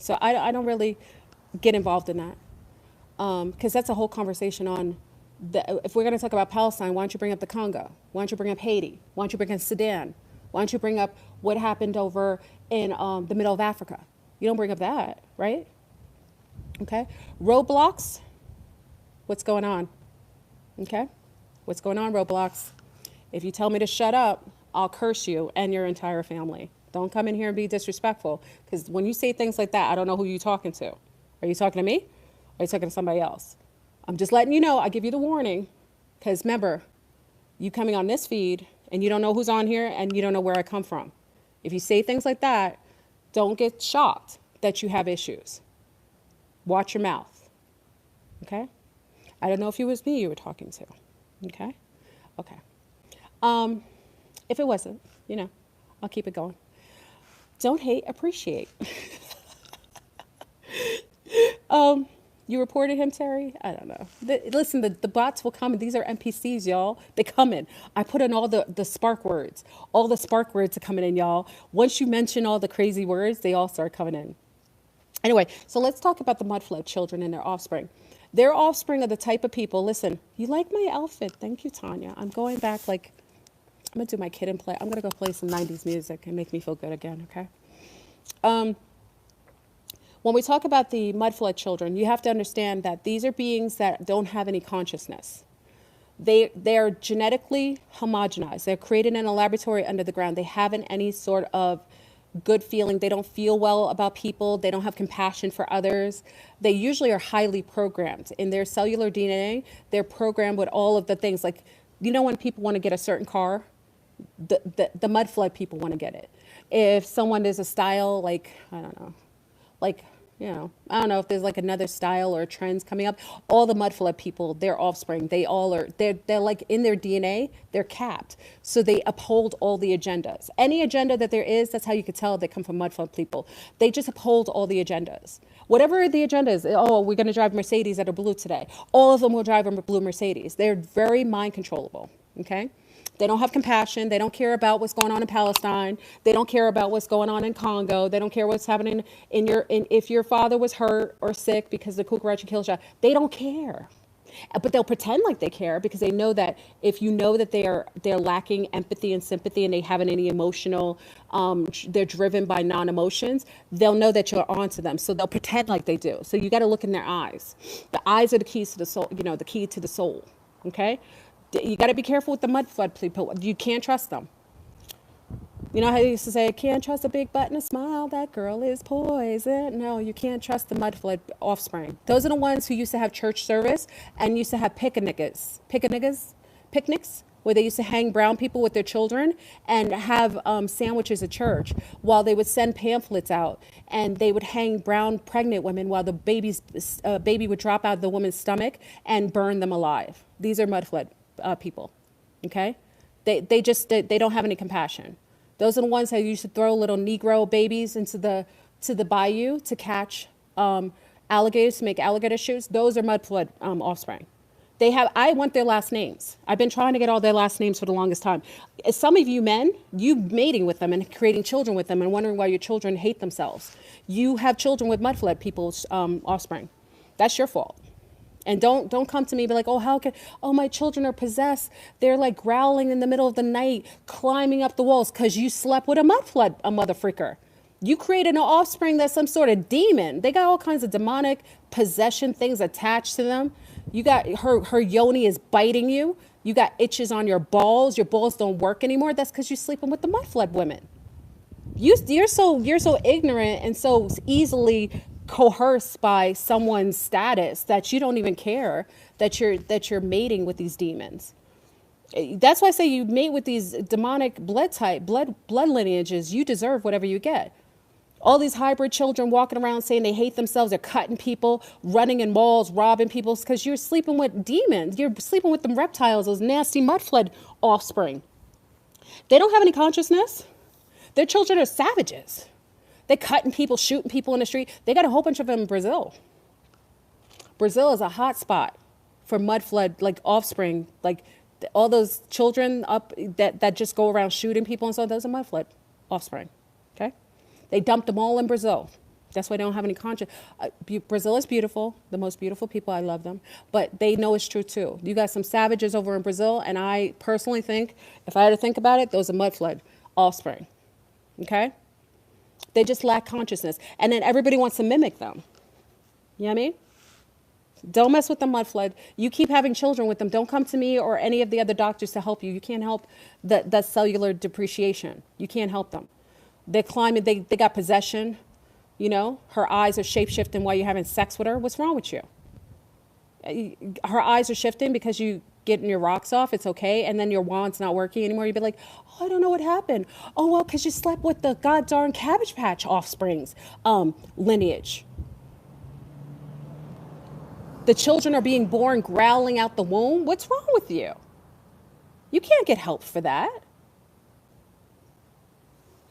So I don't really get involved in that. Because that's a whole conversation on, if we're going to talk about Palestine, why don't you bring up the Congo? Why don't you bring up Haiti? Why don't you bring up Sudan? Why don't you bring up what happened over in the middle of Africa? You don't bring up that, right? Okay. Roadblocks. What's going on? Okay. What's going on, Roblox? If you tell me to shut up, I'll curse you and your entire family. Don't come in here and be disrespectful, because when you say things like that, I don't know who you're talking to. Are you talking to me? Or are you talking to somebody else? I'm just letting you know, I give you the warning, because remember, you coming on this feed and you don't know who's on here and you don't know where I come from. If you say things like that, don't get shocked that you have issues. Watch your mouth. Okay? I don't know if it was me you were talking to. Okay? Okay. If it wasn't, I'll keep it going. Don't hate, appreciate. You reported him, Terry? I don't know. Listen, the bots will come. These are NPCs, y'all. They coming. I put in all the spark words. All the spark words are coming in, y'all. Once you mention all the crazy words, they all start coming in. Anyway, so let's talk about the mud flood children and their offspring. Their offspring are the type of people, listen, you like my outfit. Thank you, Tanya. I'm going back, I'm going to do my kid and play. I'm going to go play some 90s music and make me feel good again, okay? When we talk about the mud flood children, you have to understand that these are beings that don't have any consciousness. They're genetically homogenized. They're created in a laboratory under the ground. They haven't any sort of good feeling. They don't feel well about people. They don't have compassion for others. They usually are highly programmed. In their cellular DNA, they're programmed with all of the things. Like, when people want to get a certain car, the mud flood people want to get it. If someone is a style, I don't know, I don't know if there's another style or trends coming up. All the mud flood people, their offspring, they're like in their DNA, they're capped. So they uphold all the agendas. Any agenda that there is, that's how you could tell they come from mud flood people. They just uphold all the agendas. Whatever the agenda is, oh, we're going to drive Mercedes that are blue today. All of them will drive a blue Mercedes. They're very mind controllable, okay? They don't have compassion. They don't care about what's going on in Palestine. They don't care about what's going on in Congo. They don't care what's happening if your father was hurt or sick because the Cucaracha kill shot. They don't care. But they'll pretend like they care, because they know that if you know that they're lacking empathy and sympathy and they haven't any emotional, they're driven by non-emotions, they'll know that you're onto them. So they'll pretend like they do. So you got to look in their eyes. The eyes are the keys to the soul, the key to the soul. Okay? You got to be careful with the mud flood people. You can't trust them. You know how they used to say, can't trust a big butt and a smile, that girl is poison. No, you can't trust the mud flood offspring. Those are the ones who used to have church service and used to have picnics, where they used to hang brown people with their children and have sandwiches at church, while they would send pamphlets out, and they would hang brown pregnant women while the baby would drop out of the woman's stomach and burn them alive. These are mud flood people, okay? They don't have any compassion. Those are the ones that used to throw little Negro babies into the bayou to catch alligators, to make alligator shoots. Those are mud flood offspring. I want their last names. I've been trying to get all their last names for the longest time. Some of you men, you mating with them and creating children with them and wondering why your children hate themselves. You have children with mud flood people's offspring. That's your fault. And don't come to me and be like, oh, my children are possessed. They're growling in the middle of the night, climbing up the walls because you slept with a mud flood, a mother freaker. You created an offspring that's some sort of demon. They got all kinds of demonic possession things attached to them. You got her yoni is biting you. You got itches on your balls. Your balls don't work anymore. That's because you're sleeping with the mud flood women. You're so ignorant and so easily coerced by someone's status that you don't even care that you're mating with these demons. That's why I say you mate with these demonic blood lineages. You deserve whatever you get. All these hybrid children walking around saying they hate themselves, they're cutting people, running in malls, robbing people, because you're sleeping with demons. You're sleeping with them reptiles, those nasty mud flood offspring. They don't have any consciousness. Their children are savages. They're cutting people, shooting people in the street. They got a whole bunch of them in Brazil. Brazil is a hot spot for mud flood, offspring, all those children up that just go around shooting people and so. Those are mud flood offspring. Okay, they dumped them all in Brazil. That's why they don't have any conscience. Brazil is beautiful, the most beautiful people. I love them, but they know it's true too. You got some savages over in Brazil, and I personally think, if I had to think about it, those are mud flood offspring. Okay, they just lack consciousness, and then everybody wants to mimic them. You know what I mean? Don't mess with the mud flood. You keep having children with them. Don't come to me or any of the other doctors to help you. You can't help that cellular depreciation. You can't help them. They're climbing. They got possession. You know, her eyes are shape-shifting while you're having sex with her. What's wrong with you? Her eyes are shifting because you getting your rocks off. It's okay. And then your wand's not working anymore. You'd be like, oh, I don't know what happened. Oh, well, because you slept with the goddamn Cabbage Patch offsprings lineage. The children are being born growling out the womb. What's wrong with you? You can't get help for that.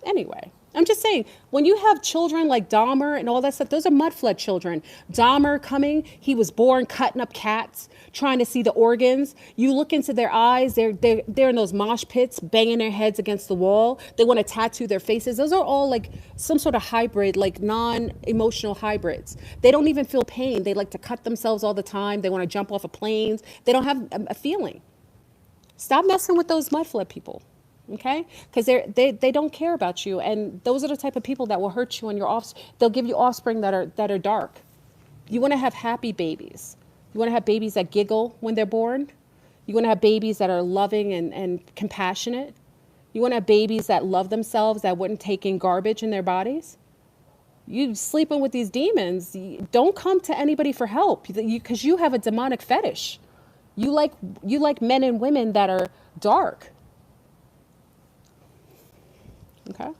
Anyway, I'm just saying, when you have children like Dahmer and all that stuff, those are mud flood children. Dahmer coming, he was born cutting up cats, trying to see the organs. You look into their eyes, they're in those mosh pits, banging their heads against the wall. They want to tattoo their faces. Those are all like some sort of hybrid, like non-emotional hybrids. They don't even feel pain. They like to cut themselves all the time. They want to jump off of planes. They don't have a feeling. Stop messing with those mud flood people. Okay, because they don't care about you, and those are the type of people that will hurt you and your offspring. They'll give you offspring that are dark. You want to have happy babies. You want to have babies that giggle when they're born. You want to have babies that are loving and compassionate. You want to have babies that love themselves, that wouldn't take in garbage in their bodies. You sleeping with these demons. Don't come to anybody for help because you have a demonic fetish. You like men and women that are dark. Okay.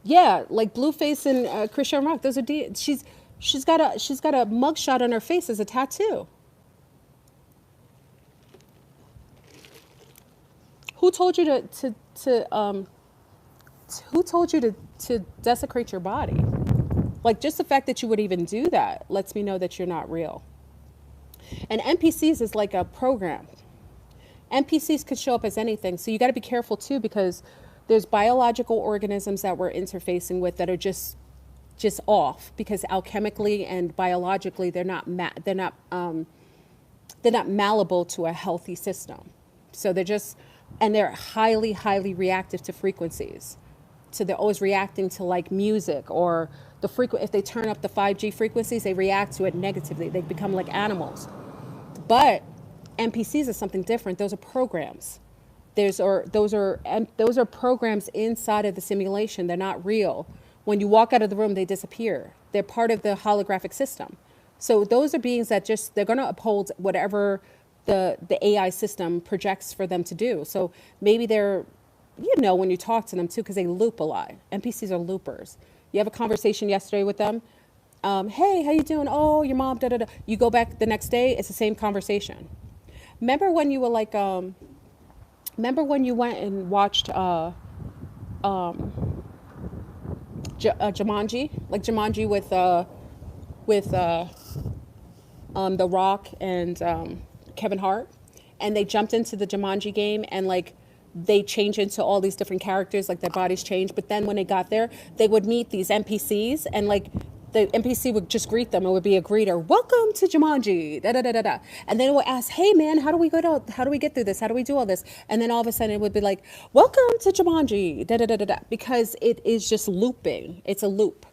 Yeah, like Blueface and Christian Rock. Those are she's got a mugshot on her face as a tattoo. Who told you who told you to desecrate your body? Like, just the fact that you would even do that lets me know that you're not real. And NPCs is like a program. NPCs could show up as anything. So you got to be careful too, because there's biological organisms that we're interfacing with that are just off, because alchemically and biologically they're not malleable to a healthy system. So they're highly, highly reactive to frequencies. So they're always reacting to like music or if they turn up the 5G frequencies, they react to it negatively. They become like animals. But NPCs is something different. Those are programs. Those are programs inside of the simulation. They're not real. When you walk out of the room, they disappear. They're part of the holographic system. So those are beings that they're going to uphold whatever the AI system projects for them to do. So maybe when you talk to them too, because they loop a lot. NPCs are loopers. You have a conversation yesterday with them. Hey, how you doing? Oh, your mom, da da da. You go back the next day, it's the same conversation. Remember when you were like, remember when you went and watched Jumanji? Like Jumanji with The Rock and Kevin Hart? And they jumped into the Jumanji game and like they change into all these different characters, like their bodies change. But then when they got there, they would meet these NPCs and like the NPC would just greet them. It would be a greeter. Welcome to Jumanji. Da, da, da, da, da. And then it would ask, hey man, how do we get through this? How do we do all this? And then all of a sudden it would be like, welcome to Jumanji. Da, da, da, da, da. Because it is just looping. It's a loop.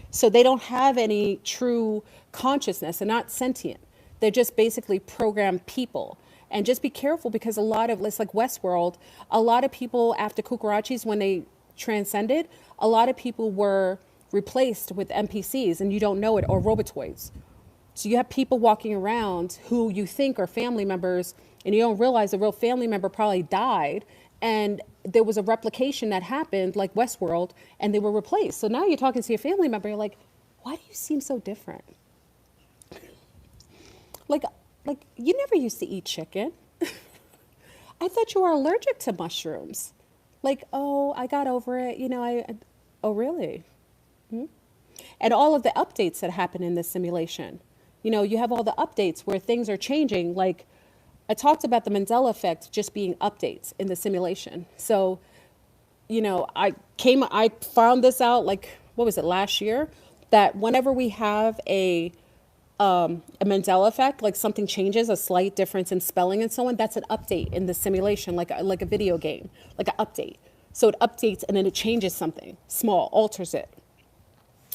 So they don't have any true consciousness. They're not sentient. They're just basically programmed people. And just be careful, because it's like Westworld, a lot of people after Cucarachis, when they transcended, a lot of people were replaced with NPCs and you don't know it, or robotoids. So you have people walking around who you think are family members and you don't realize the real family member probably died and there was a replication that happened like Westworld and they were replaced. So now you're talking to your family member, you're like, why do you seem so different? Like you never used to eat chicken. I thought you were allergic to mushrooms. Like, oh, I got over it. Oh, really? And all of the updates that happen in this simulation. You have all the updates where things are changing. Like I talked about the Mandela effect just being updates in the simulation. So you know, I found this out, like, what was it, last year? That whenever we have a Mandela effect, like something changes, a slight difference in spelling and so on, that's an update in the simulation, like a video game, like an update. So it updates and then it changes something small, alters it.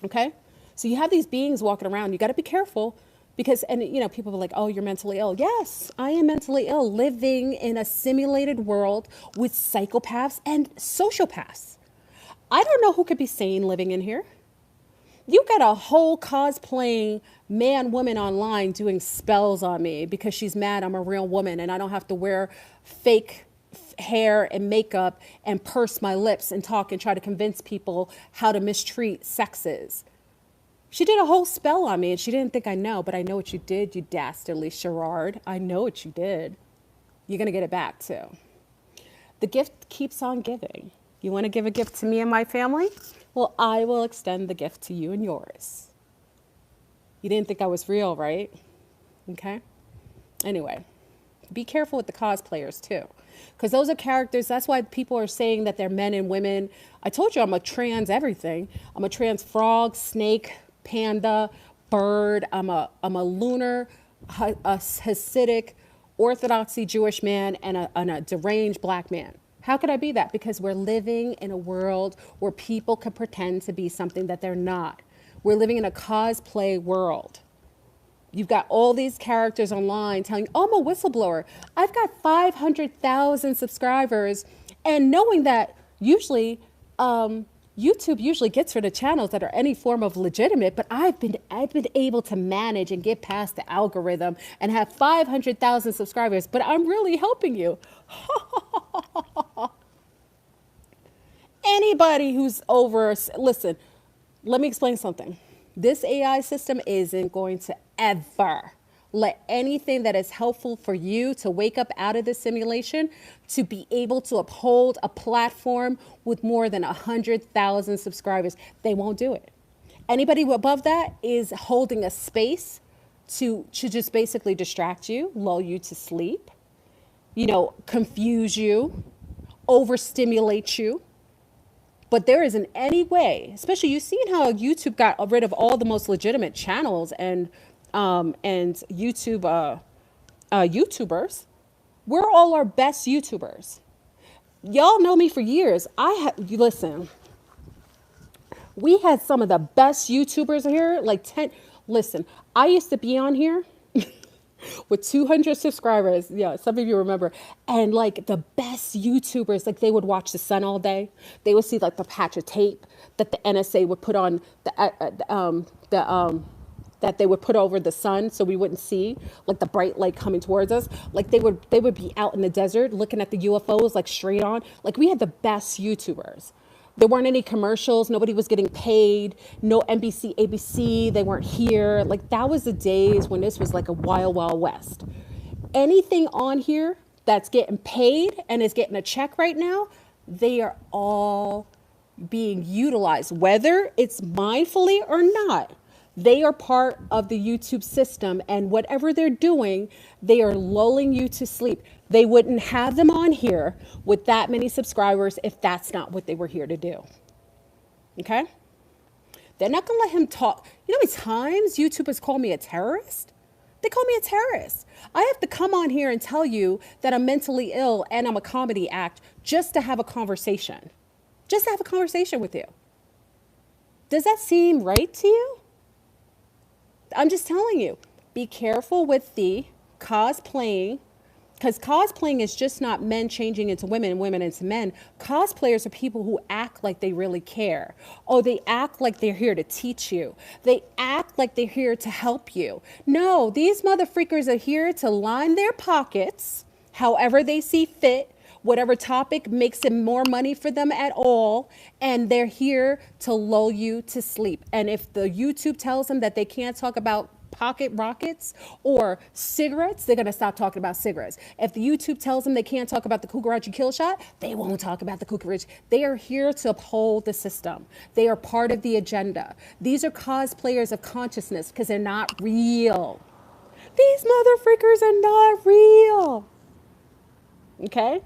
Okay? So you have these beings walking around. You got to be careful because, and you know, people are like, oh, you're mentally ill. Yes, I am mentally ill, living in a simulated world with psychopaths and sociopaths. I don't know who could be sane living in here. You got a whole cosplaying man, woman online doing spells on me because she's mad I'm a real woman and I don't have to wear fake hair and makeup and purse my lips and talk and try to convince people how to mistreat sexes. She did a whole spell on me and she didn't think I know, but I know what you did, you dastardly charade. I know what you did. You're going to get it back too. The gift keeps on giving. You want to give a gift to me and my family? Well, I will extend the gift to you and yours. You didn't think I was real, right? Okay. Anyway, be careful with the cosplayers too. Because those are characters. That's why people are saying that they're men and women. I told you I'm a trans everything. I'm a trans frog, snake, panda, bird. I'm a lunar, a Hasidic, Orthodoxy Jewish man, and a deranged black man. How could I be that? Because we're living in a world where people can pretend to be something that they're not. We're living in a cosplay world. You've got all these characters online telling, oh, I'm a whistleblower. I've got 500,000 subscribers. And knowing that usually YouTube usually gets rid of channels that are any form of legitimate, but I've been able to manage and get past the algorithm and have 500,000 subscribers, but I'm really helping you. Anybody who's over, listen, let me explain something. This AI system isn't going to ever let anything that is helpful for you to wake up out of this simulation to be able to uphold a platform with more than 100,000 subscribers. They won't do it. Anybody above that is holding a space to just basically distract you, lull you to sleep, you know, confuse you, overstimulate you. But there isn't any way, especially you've seen how YouTube got rid of all the most legitimate channels and YouTube YouTubers. We're all our best YouTubers. Y'all know me for years. Listen, we had some of the best YouTubers here, like 10. Listen, I used to be on here with 200 subscribers. Yeah, some of you remember. And like the best YouTubers, like they would watch the sun all day. They would see like the patch of tape that the NSA would put on that they would put over the sun so we wouldn't see like the bright light coming towards us. Like they would be out in the desert looking at the UFOs like straight on. Like we had the best YouTubers. There weren't any commercials. Nobody was getting paid. No NBC, ABC. They weren't here. Like that was the days when this was like a wild, wild west. Anything on here that's getting paid and is getting a check right now, they are all being utilized, whether it's mindfully or not. They are part of the YouTube system, and whatever they're doing, they are lulling you to sleep. They wouldn't have them on here with that many subscribers if that's not what they were here to do. Okay? They're not going to let him talk. You know how many times YouTubers call me a terrorist? They call me a terrorist. I have to come on here and tell you that I'm mentally ill and I'm a comedy act just to have a conversation. Just to have a conversation with you. Does that seem right to you? I'm just telling you, be careful with the cosplaying, because cosplaying is just not men changing into women and women into men. Cosplayers are people who act like they really care. Oh, they act like they're here to teach you. They act like they're here to help you. No, these motherfreakers are here to line their pockets however they see fit, whatever topic makes it more money for them at all, and they're here to lull you to sleep. And if the YouTube tells them that they can't talk about pocket rockets or cigarettes, they're going to stop talking about cigarettes. If the YouTube tells them they can't talk about the Kukarachi kill shot, they won't talk about the Kukarachi. They are here to uphold the system. They are part of the agenda. These are cosplayers of consciousness because they're not real. These motherfreakers are not real. Okay?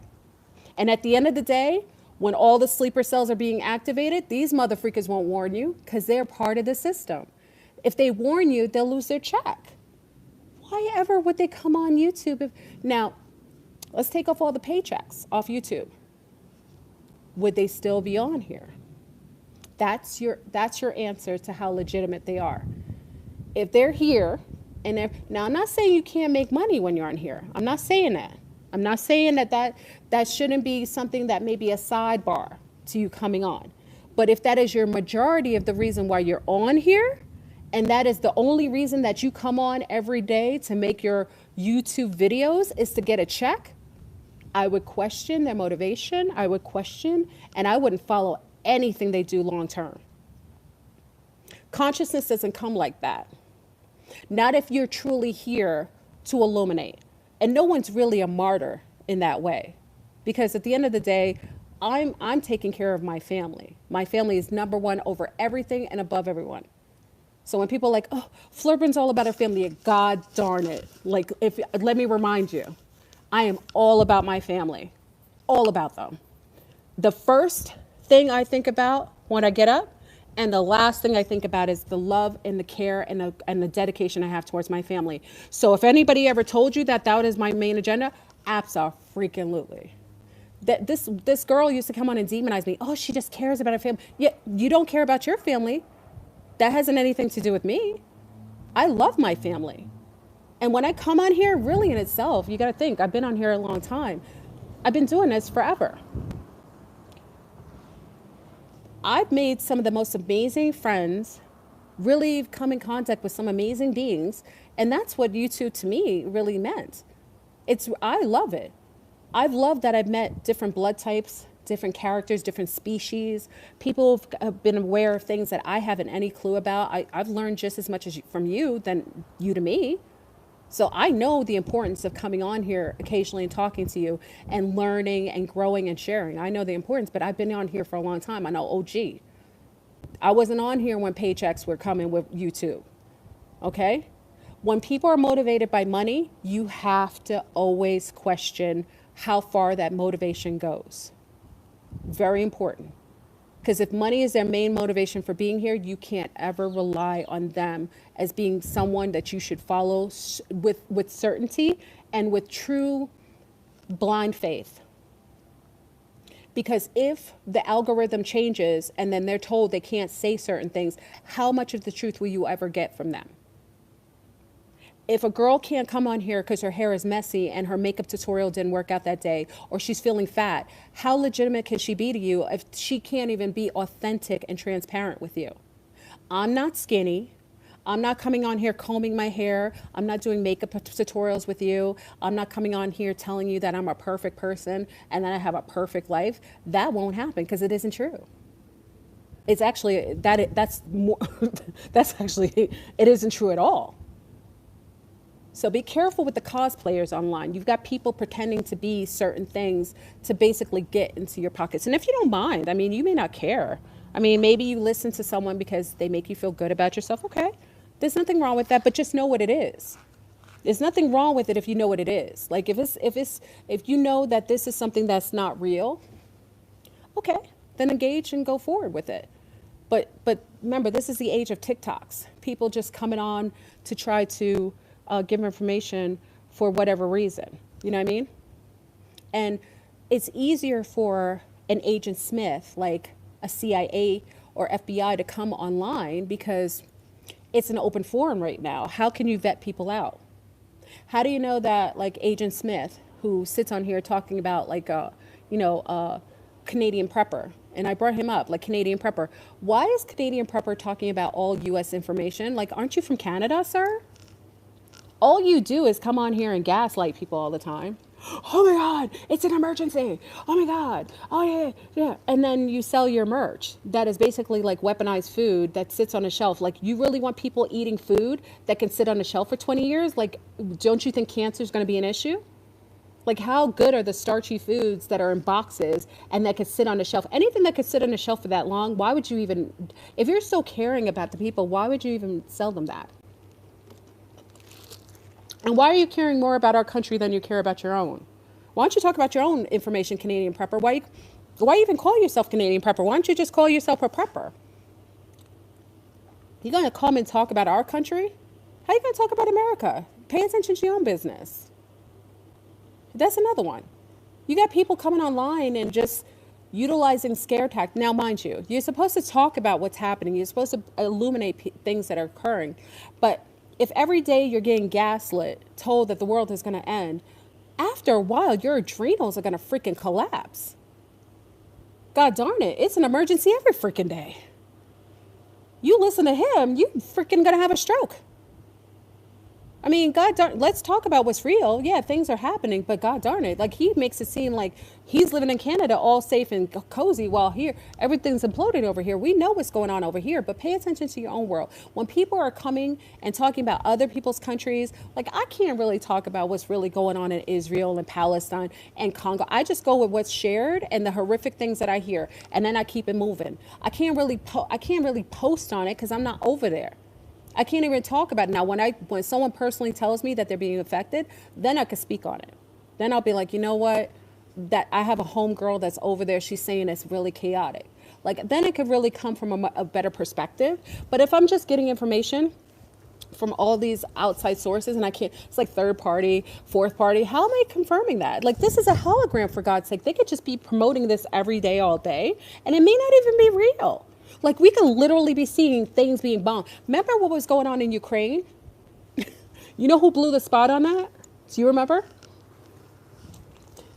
And at the end of the day, When all the sleeper cells are being activated, these motherfuckers won't warn you because they're part of the system. If they warn you, they'll lose their check. Why ever would they come on YouTube? Now, let's take off all the paychecks off YouTube. Would they still be on here? That's your answer to how legitimate they are. If they're here, now I'm not saying you can't make money when you're on here. I'm not saying that. I'm not saying that shouldn't be something that may be a sidebar to you coming on. But if that is your majority of the reason why you're on here, and that is the only reason that you come on every day to make your YouTube videos is to get a check, I would question their motivation. I would question, and I wouldn't follow anything they do long term. Consciousness doesn't come like that. Not if you're truly here to illuminate. And no one's really a martyr in that way. Because at the end of the day, I'm taking care of my family. My family is number one over everything and above everyone. So when people are like, oh, Fleur's all about her family, God darn it. Like, let me remind you, I am all about my family, all about them. The first thing I think about when I get up, and the last thing I think about is the love and the care and the dedication I have towards my family. So if anybody ever told you that is my main agenda, abso-freaking-lutely. That this girl used to come on and demonize me. Oh, she just cares about her family. Yeah, you don't care about your family. That hasn't anything to do with me. I love my family. And when I come on here, really in itself, you got to think, I've been on here a long time. I've been doing this forever. I've made some of the most amazing friends, really come in contact with some amazing beings. And that's what YouTube to me really meant. I love it. I've loved that I've met different blood types, different characters, different species. People have been aware of things that I haven't any clue about. I've learned just as much from you than you to me. So I know the importance of coming on here occasionally and talking to you and learning and growing and sharing. I know the importance, but I've been on here for a long time. I know, oh, gee, I wasn't on here when paychecks were coming with YouTube, okay? When people are motivated by money, you have to always question how far that motivation goes. Very important. Because if money is their main motivation for being here, you can't ever rely on them as being someone that you should follow with certainty and with true blind faith. Because if the algorithm changes and then they're told they can't say certain things, how much of the truth will you ever get from them? If a girl can't come on here because her hair is messy and her makeup tutorial didn't work out that day, or she's feeling fat, how legitimate can she be to you if she can't even be authentic and transparent with you? I'm not skinny. I'm not coming on here combing my hair. I'm not doing makeup tutorials with you. I'm not coming on here telling you that I'm a perfect person and that I have a perfect life. That won't happen because it isn't true. It's actually, that's actually, it isn't true at all. So be careful with the cosplayers online. You've got people pretending to be certain things to basically get into your pockets. And if you don't mind, I mean, you may not care. I mean, maybe you listen to someone because they make you feel good about yourself. Okay, there's nothing wrong with that, but just know what it is. There's nothing wrong with it if you know what it is. Like if you know that this is something that's not real, okay, then engage and go forward with it. But remember, this is the age of TikToks. People just coming on to try to give information for whatever reason. You know what I mean? And it's easier for an Agent Smith, like a CIA or FBI, to come online because it's an open forum right now. How can you vet people out? How do you know that, like, Agent Smith, who sits on here talking about, like, Canadian prepper, and I brought him up, like, Canadian prepper. Why is Canadian prepper talking about all U.S. information? Like, aren't you from Canada, sir? All you do is come on here and gaslight people all the time. Oh my God, it's an emergency. Oh my God. Oh yeah, yeah. And then you sell your merch that is basically like weaponized food that sits on a shelf. Like, you really want people eating food that can sit on a shelf for 20 years? Like, don't you think cancer is going to be an issue? Like, how good are the starchy foods that are in boxes and that could sit on a shelf? Anything that could sit on a shelf for that long, why would you even, if you're so caring about the people, why would you even sell them that? And why are you caring more about our country than you care about your own? Why don't you talk about your own information, Canadian prepper? Why even call yourself Canadian prepper? Why don't you just call yourself a prepper? You're going to come and talk about our country? How are you going to talk about America? Pay attention to your own business. That's another one. You got people coming online and just utilizing scare tactics. Now, mind you, you're supposed to talk about what's happening. You're supposed to illuminate things that are occurring. But if every day you're getting gaslit, told that the world is going to end, after a while, your adrenals are going to freaking collapse. God darn it, it's an emergency every freaking day. You listen to him, you freaking going to have a stroke. I mean, God darn, let's talk about what's real. Yeah, things are happening, but God darn it, like he makes it seem like he's living in Canada all safe and cozy while here everything's imploding over here. We know what's going on over here, but pay attention to your own world. When people are coming and talking about other people's countries, like I can't really talk about what's really going on in Israel and Palestine and Congo. I just go with what's shared and the horrific things that I hear, and then I keep it moving. I can't really post on it because I'm not over there. I can't even talk about it. Now, when someone personally tells me that they're being affected, then I could speak on it. Then I'll be like, you know what? That I have a homegirl that's over there. She's saying it's really chaotic. Like, then it could really come from a better perspective. But if I'm just getting information from all these outside sources and I can't, it's like third party, fourth party, how am I confirming that? Like, this is a hologram, for God's sake. They could just be promoting this every day, all day, and it may not even be real. Like, we could literally be seeing things being bombed. Remember what was going on in Ukraine? You know who blew the spot on that? Do you remember?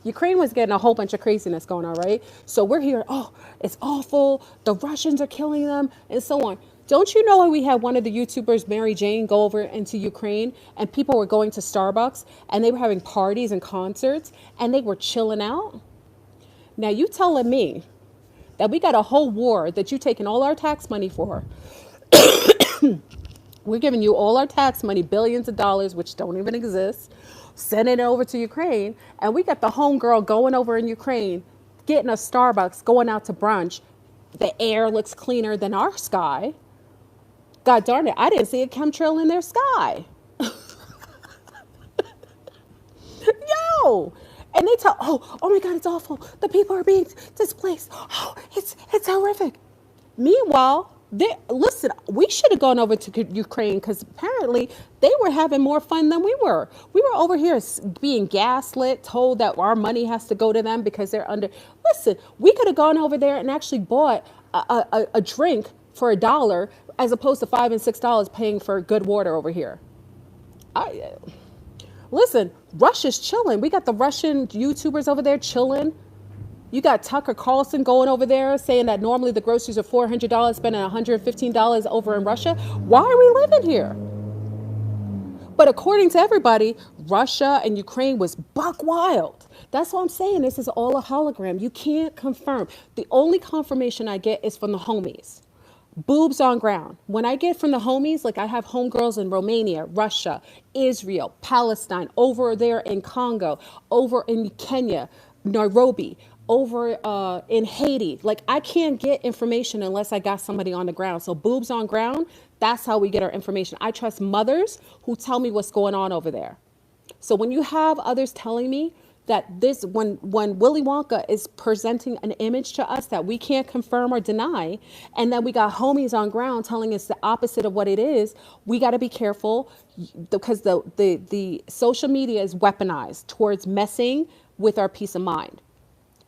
Ukraine was getting a whole bunch of craziness going on, right? So we're here, oh, it's awful. The Russians are killing them and so on. Don't you know we had one of the YouTubers, Mary Jane, go over into Ukraine and people were going to Starbucks and they were having parties and concerts and they were chilling out? Now, you telling me that we got a whole war that you're taking all our tax money for. We're giving you all our tax money, billions of dollars, which don't even exist, sending it over to Ukraine. And we got the homegirl going over in Ukraine, getting a Starbucks, going out to brunch. The air looks cleaner than our sky. God darn it, I didn't see a chemtrail in their sky. Yo! And they tell, oh my God, it's awful. The people are being displaced. Oh, it's horrific. Meanwhile, listen, we should have gone over to Ukraine because apparently they were having more fun than we were. We were over here being gaslit, told that our money has to go to them because they're under. Listen, we could have gone over there and actually bought a drink for $1 as opposed to $5 and $6 paying for good water over here. Listen, Russia's chilling. We got the Russian YouTubers over there chilling. You got Tucker Carlson going over there saying that normally the groceries are $400, spending $115 over in Russia. Why are we living here? But according to everybody, Russia and Ukraine was buck wild. That's what I'm saying. This is all a hologram. You can't confirm. The only confirmation I get is from the homies. Boobs on ground. When I get from the homies, like I have homegirls in Romania, Russia, Israel, Palestine, over there in Congo, over in Kenya, Nairobi, over in Haiti. Like I can't get information unless I got somebody on the ground. So boobs on ground, that's how we get our information. I trust mothers who tell me what's going on over there. So when you have others telling me that this, when Willy Wonka is presenting an image to us that we can't confirm or deny, and then we got homies on ground telling us the opposite of what it is, we got to be careful because the social media is weaponized towards messing with our peace of mind.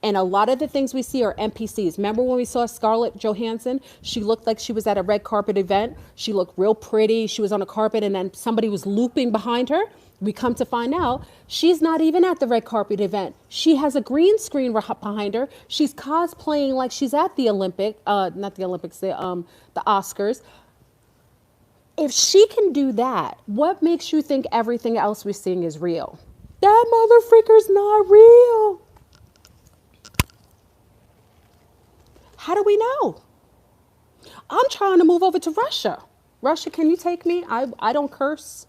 And a lot of the things we see are NPCs. Remember when we saw Scarlett Johansson? She looked like she was at a red carpet event. She looked real pretty. She was on a carpet and then somebody was looping behind her. We come to find out she's not even at the red carpet event. She has a green screen behind her. She's cosplaying like she's at the not the Olympics, the Oscars. If she can do that, what makes you think everything else we're seeing is real? That mother freaker's not real. How do we know? I'm trying to move over to Russia. Russia, can you take me? I don't curse.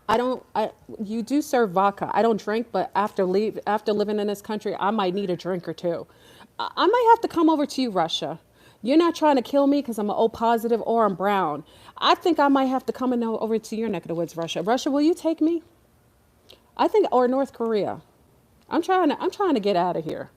You do serve vodka. I don't drink, but after living in this country, I might need a drink or two. I might have to come over to you, Russia. You're not trying to kill me because I'm an O positive or I'm brown. I think I might have to come over to your neck of the woods, Russia. Russia, will you take me? I think, or North Korea. I'm trying to get out of here.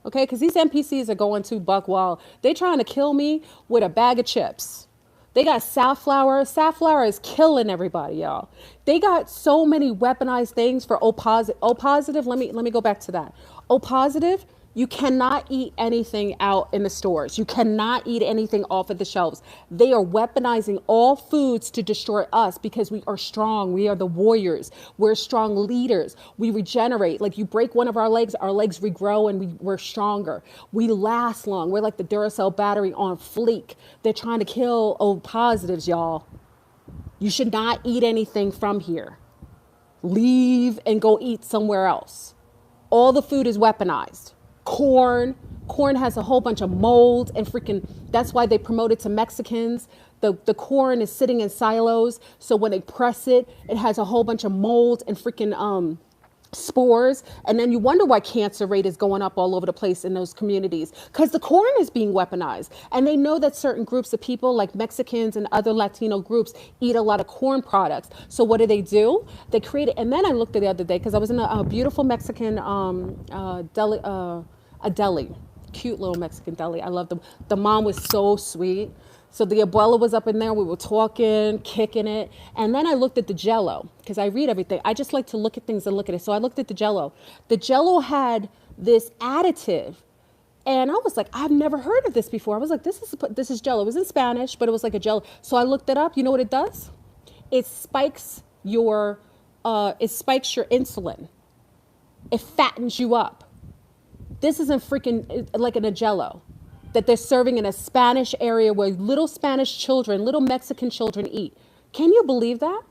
Okay, because these NPCs are going too buck wild. They trying to kill me with a bag of chips. They got safflower. Safflower is killing everybody, y'all. They got so many weaponized things for O positive. O positive. Let me go back to that. O positive. You cannot eat anything out in the stores. You cannot eat anything off of the shelves. They are weaponizing all foods to destroy us because we are strong. We are the warriors. We're strong leaders. We regenerate. Like you break one of our legs regrow and we're stronger. We last long. We're like the Duracell battery on fleek. They're trying to kill O positives, y'all. You should not eat anything from here. Leave and go eat somewhere else. All the food is weaponized. Corn has a whole bunch of mold and freaking, that's why they promote it to Mexicans. The corn is sitting in silos. So when they press it, it has a whole bunch of mold and freaking spores. And then you wonder why cancer rate is going up all over the place in those communities because the corn is being weaponized. And they know that certain groups of people like Mexicans and other Latino groups eat a lot of corn products. So what do? They create it. And then I looked the other day because I was in a beautiful Mexican deli, cute little Mexican deli. I love them. The mom was so sweet. So the abuela was up in there. We were talking, kicking it. And then I looked at the Jello because I read everything. I just like to look at things and look at it. So I looked at the Jello. The Jello had this additive. And I was like, I've never heard of this before. I was like, this is Jello. It was in Spanish, but it was like a Jello. So I looked it up. You know what it does? It spikes your insulin. It fattens you up. This isn't freaking like in a Jello that they're serving in a Spanish area where little Spanish children, little Mexican children eat. Can you believe that?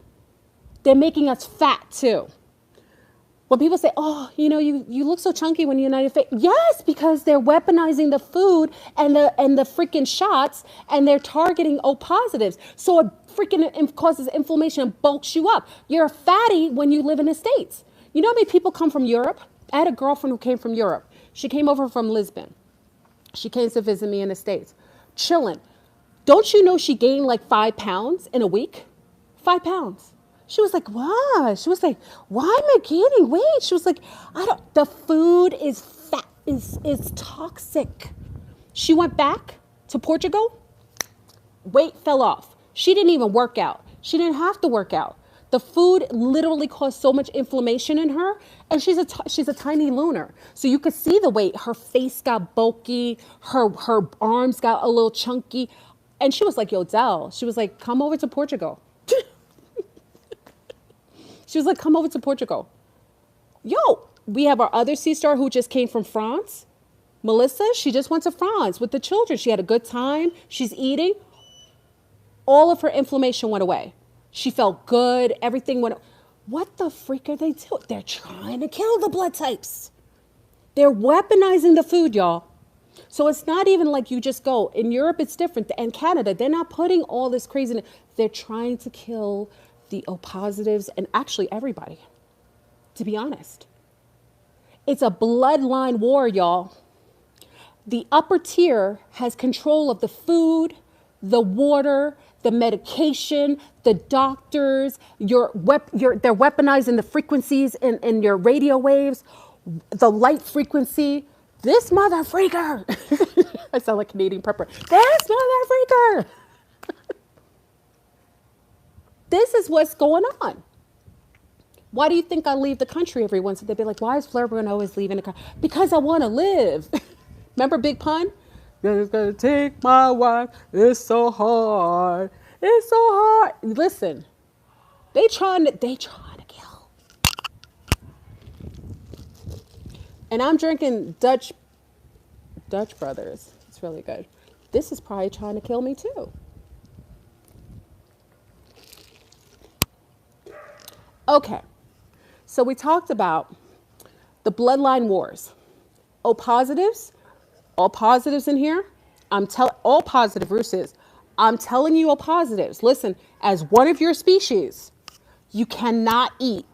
They're making us fat too. When people say, oh, you look so chunky when you're not fit. Yes, because they're weaponizing the food and the freaking shots and they're targeting O positives. So it freaking causes inflammation and bulks you up. You're a fatty when you live in the States. You know how many people come from Europe? I had a girlfriend who came from Europe. She came over from Lisbon. She came to visit me in the States. Chilling. Don't you know she gained like 5 pounds in a week? 5 pounds. She was like, what? She was like, why am I gaining weight? She was like, the food is fat, is toxic. She went back to Portugal. Weight fell off. She didn't even work out. She didn't have to work out. The food literally caused so much inflammation in her, and she's a tiny lunar. So you could see the weight. Her face got bulky, her arms got a little chunky, and she was like, yo, Del, she was like, come over to Portugal. She was like, come over to Portugal. Yo, we have our other C-star who just came from France. Melissa, she just went to France with the children. She had a good time. She's eating. All of her inflammation went away. She felt good. Everything went. What the freak are they doing? They're trying to kill the blood types. They're weaponizing the food, y'all. So it's not even like you just go. In Europe, it's different. And Canada, they're not putting all this crazy. They're trying to kill the O positives and actually everybody, to be honest. It's a bloodline war, y'all. The upper tier has control of the food, the water, the medication, the doctors, they're weaponizing the frequencies in your radio waves, the light frequency. This mother freaker. I sound like Canadian prepper. This mother freaker. This is what's going on. Why do you think I leave the country every once? They'd be like, why is Fleur Brun always leaving the country? Because I want to live. Remember Big Pun? It's gonna take my wife. It's so hard. It's so hard. Listen, they trying to kill. And I'm drinking Dutch Brothers. It's really good. This is probably trying to kill me too. Okay, so we talked about the bloodline wars. O positives, all positives in here. All positive roosters. I'm telling you, O positives. Listen, as one of your species, you cannot eat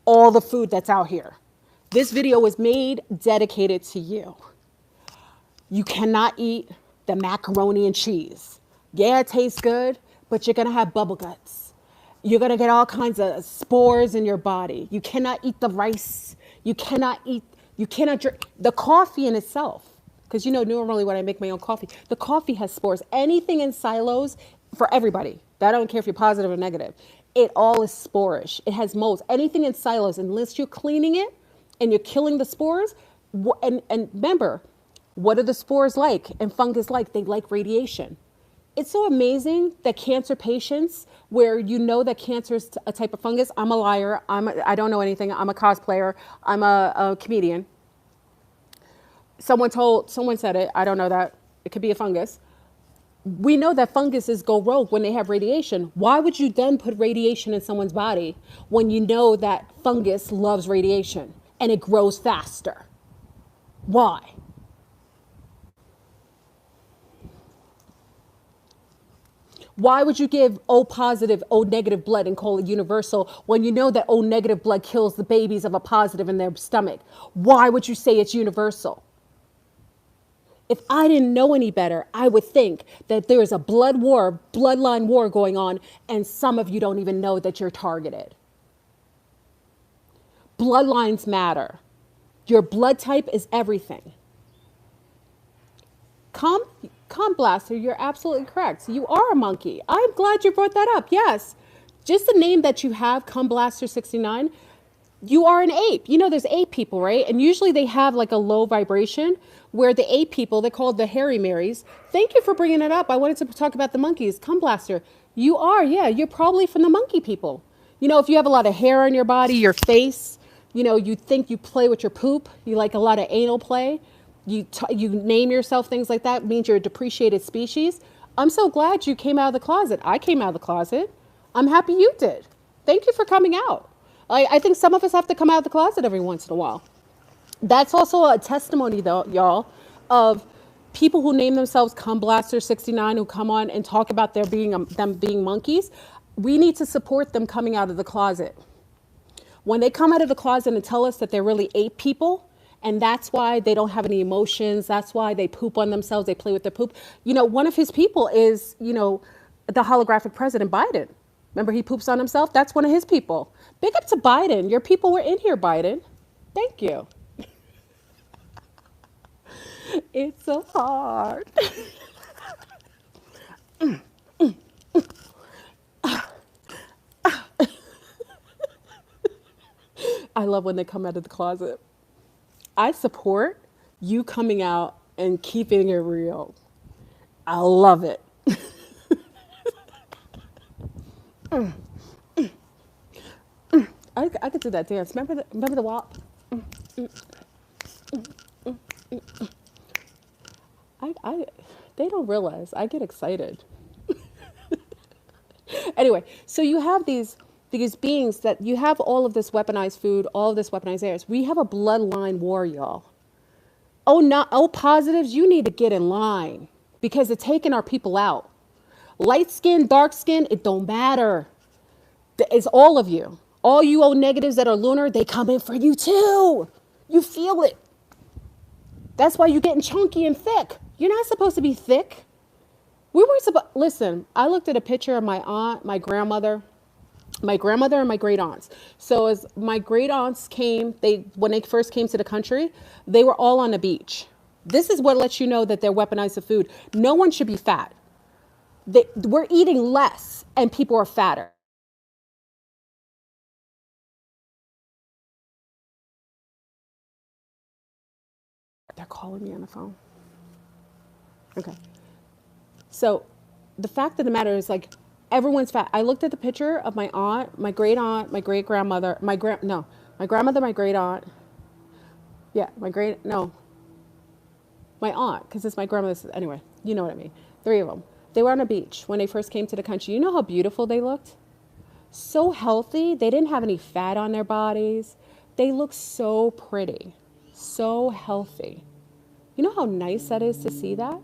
all the food that's out here. This video was made dedicated to you. You cannot eat the macaroni and cheese. Yeah, it tastes good, but you're gonna have bubble guts. You're going to get all kinds of spores in your body. You cannot eat the rice. You cannot eat You cannot drink the coffee in itself. Because you know, normally when I make my own coffee, the coffee has spores. Anything in silos for everybody. I don't care if you're positive or negative. It all is sporish. It has molds. Anything in silos, unless you're cleaning it and you're killing the spores. And remember, what are the spores like and fungus like? They like radiation. It's so amazing that cancer patients, where you know that cancer is a type of fungus. I'm a liar. I don't know anything. I'm a cosplayer. I'm a comedian. Someone said it. I don't know that. It could be a fungus. We know that funguses go rogue when they have radiation. Why would you then put radiation in someone's body when you know that fungus loves radiation and it grows faster? Why? Why would you give O positive, O negative blood and call it universal when you know that O negative blood kills the babies of a positive in their stomach? Why would you say it's universal? If I didn't know any better, I would think that there is a bloodline war going on, and some of you don't even know that you're targeted. Bloodlines matter. Your blood type is everything. Come Blaster, you're absolutely correct. You are a monkey. I'm glad you brought that up. Yes. Just the name that you have, Come Blaster 69, you are an ape. You know, there's ape people, right? And usually they have like a low vibration, where the ape people, they're called the Hairy Marys. Thank you for bringing it up. I wanted to talk about the monkeys. Come Blaster, you are, yeah, you're probably from the monkey people. You know, if you have a lot of hair on your body, your face, you know, you think you play with your poop, you like a lot of anal play, you name yourself things like that, means you're a depreciated species. I'm so glad you came out of the closet. I came out of the closet. I'm happy you did. Thank you for coming out. I think some of us have to come out of the closet every once in a while. That's also a testimony, though, y'all, of people who name themselves Cum Blaster 69, who come on and talk about them being monkeys. We need to support them coming out of the closet. When they come out of the closet and tell us that they're really ape people, and that's why they don't have any emotions, that's why they poop on themselves, they play with their poop. You know, one of his people is, you know, the holographic president, Biden. Remember, he poops on himself? That's one of his people. Big up to Biden. Your people were in here, Biden. Thank you. It's so hard. I love when they come out of the closet. I support you coming out and keeping it real. I love it. I could do that dance. Remember the WAP? They don't realize I get excited. Anyway, so you have these beings that you have all of this weaponized food, all of this weaponized airs. We have a bloodline war, y'all. Oh, positives, you need to get in line because they're taking our people out. Light skin, dark skin, it don't matter. It's all of you. All you O negatives that are lunar, they come in for you too. You feel it. That's why you're getting chunky and thick. You're not supposed to be thick. We weren't supposed, listen, I looked at a picture of my aunt, my grandmother and my great aunts. So as my great aunts came, when they first came to the country, they were all on the beach. This is what lets you know that they're weaponized the food. No one should be fat. We're eating less and people are fatter. They're calling me on the phone. Okay. So the fact of the matter is, like, everyone's fat. I looked at the picture of my aunt, my great aunt, my great grandmother, my grandmother, my great aunt. Yeah, my aunt, because it's my grandmother's, anyway, you know what I mean. 3 of them. They were on a beach when they first came to the country. You know how beautiful they looked? So healthy. They didn't have any fat on their bodies. They looked so pretty, so healthy. You know how nice that is to see that?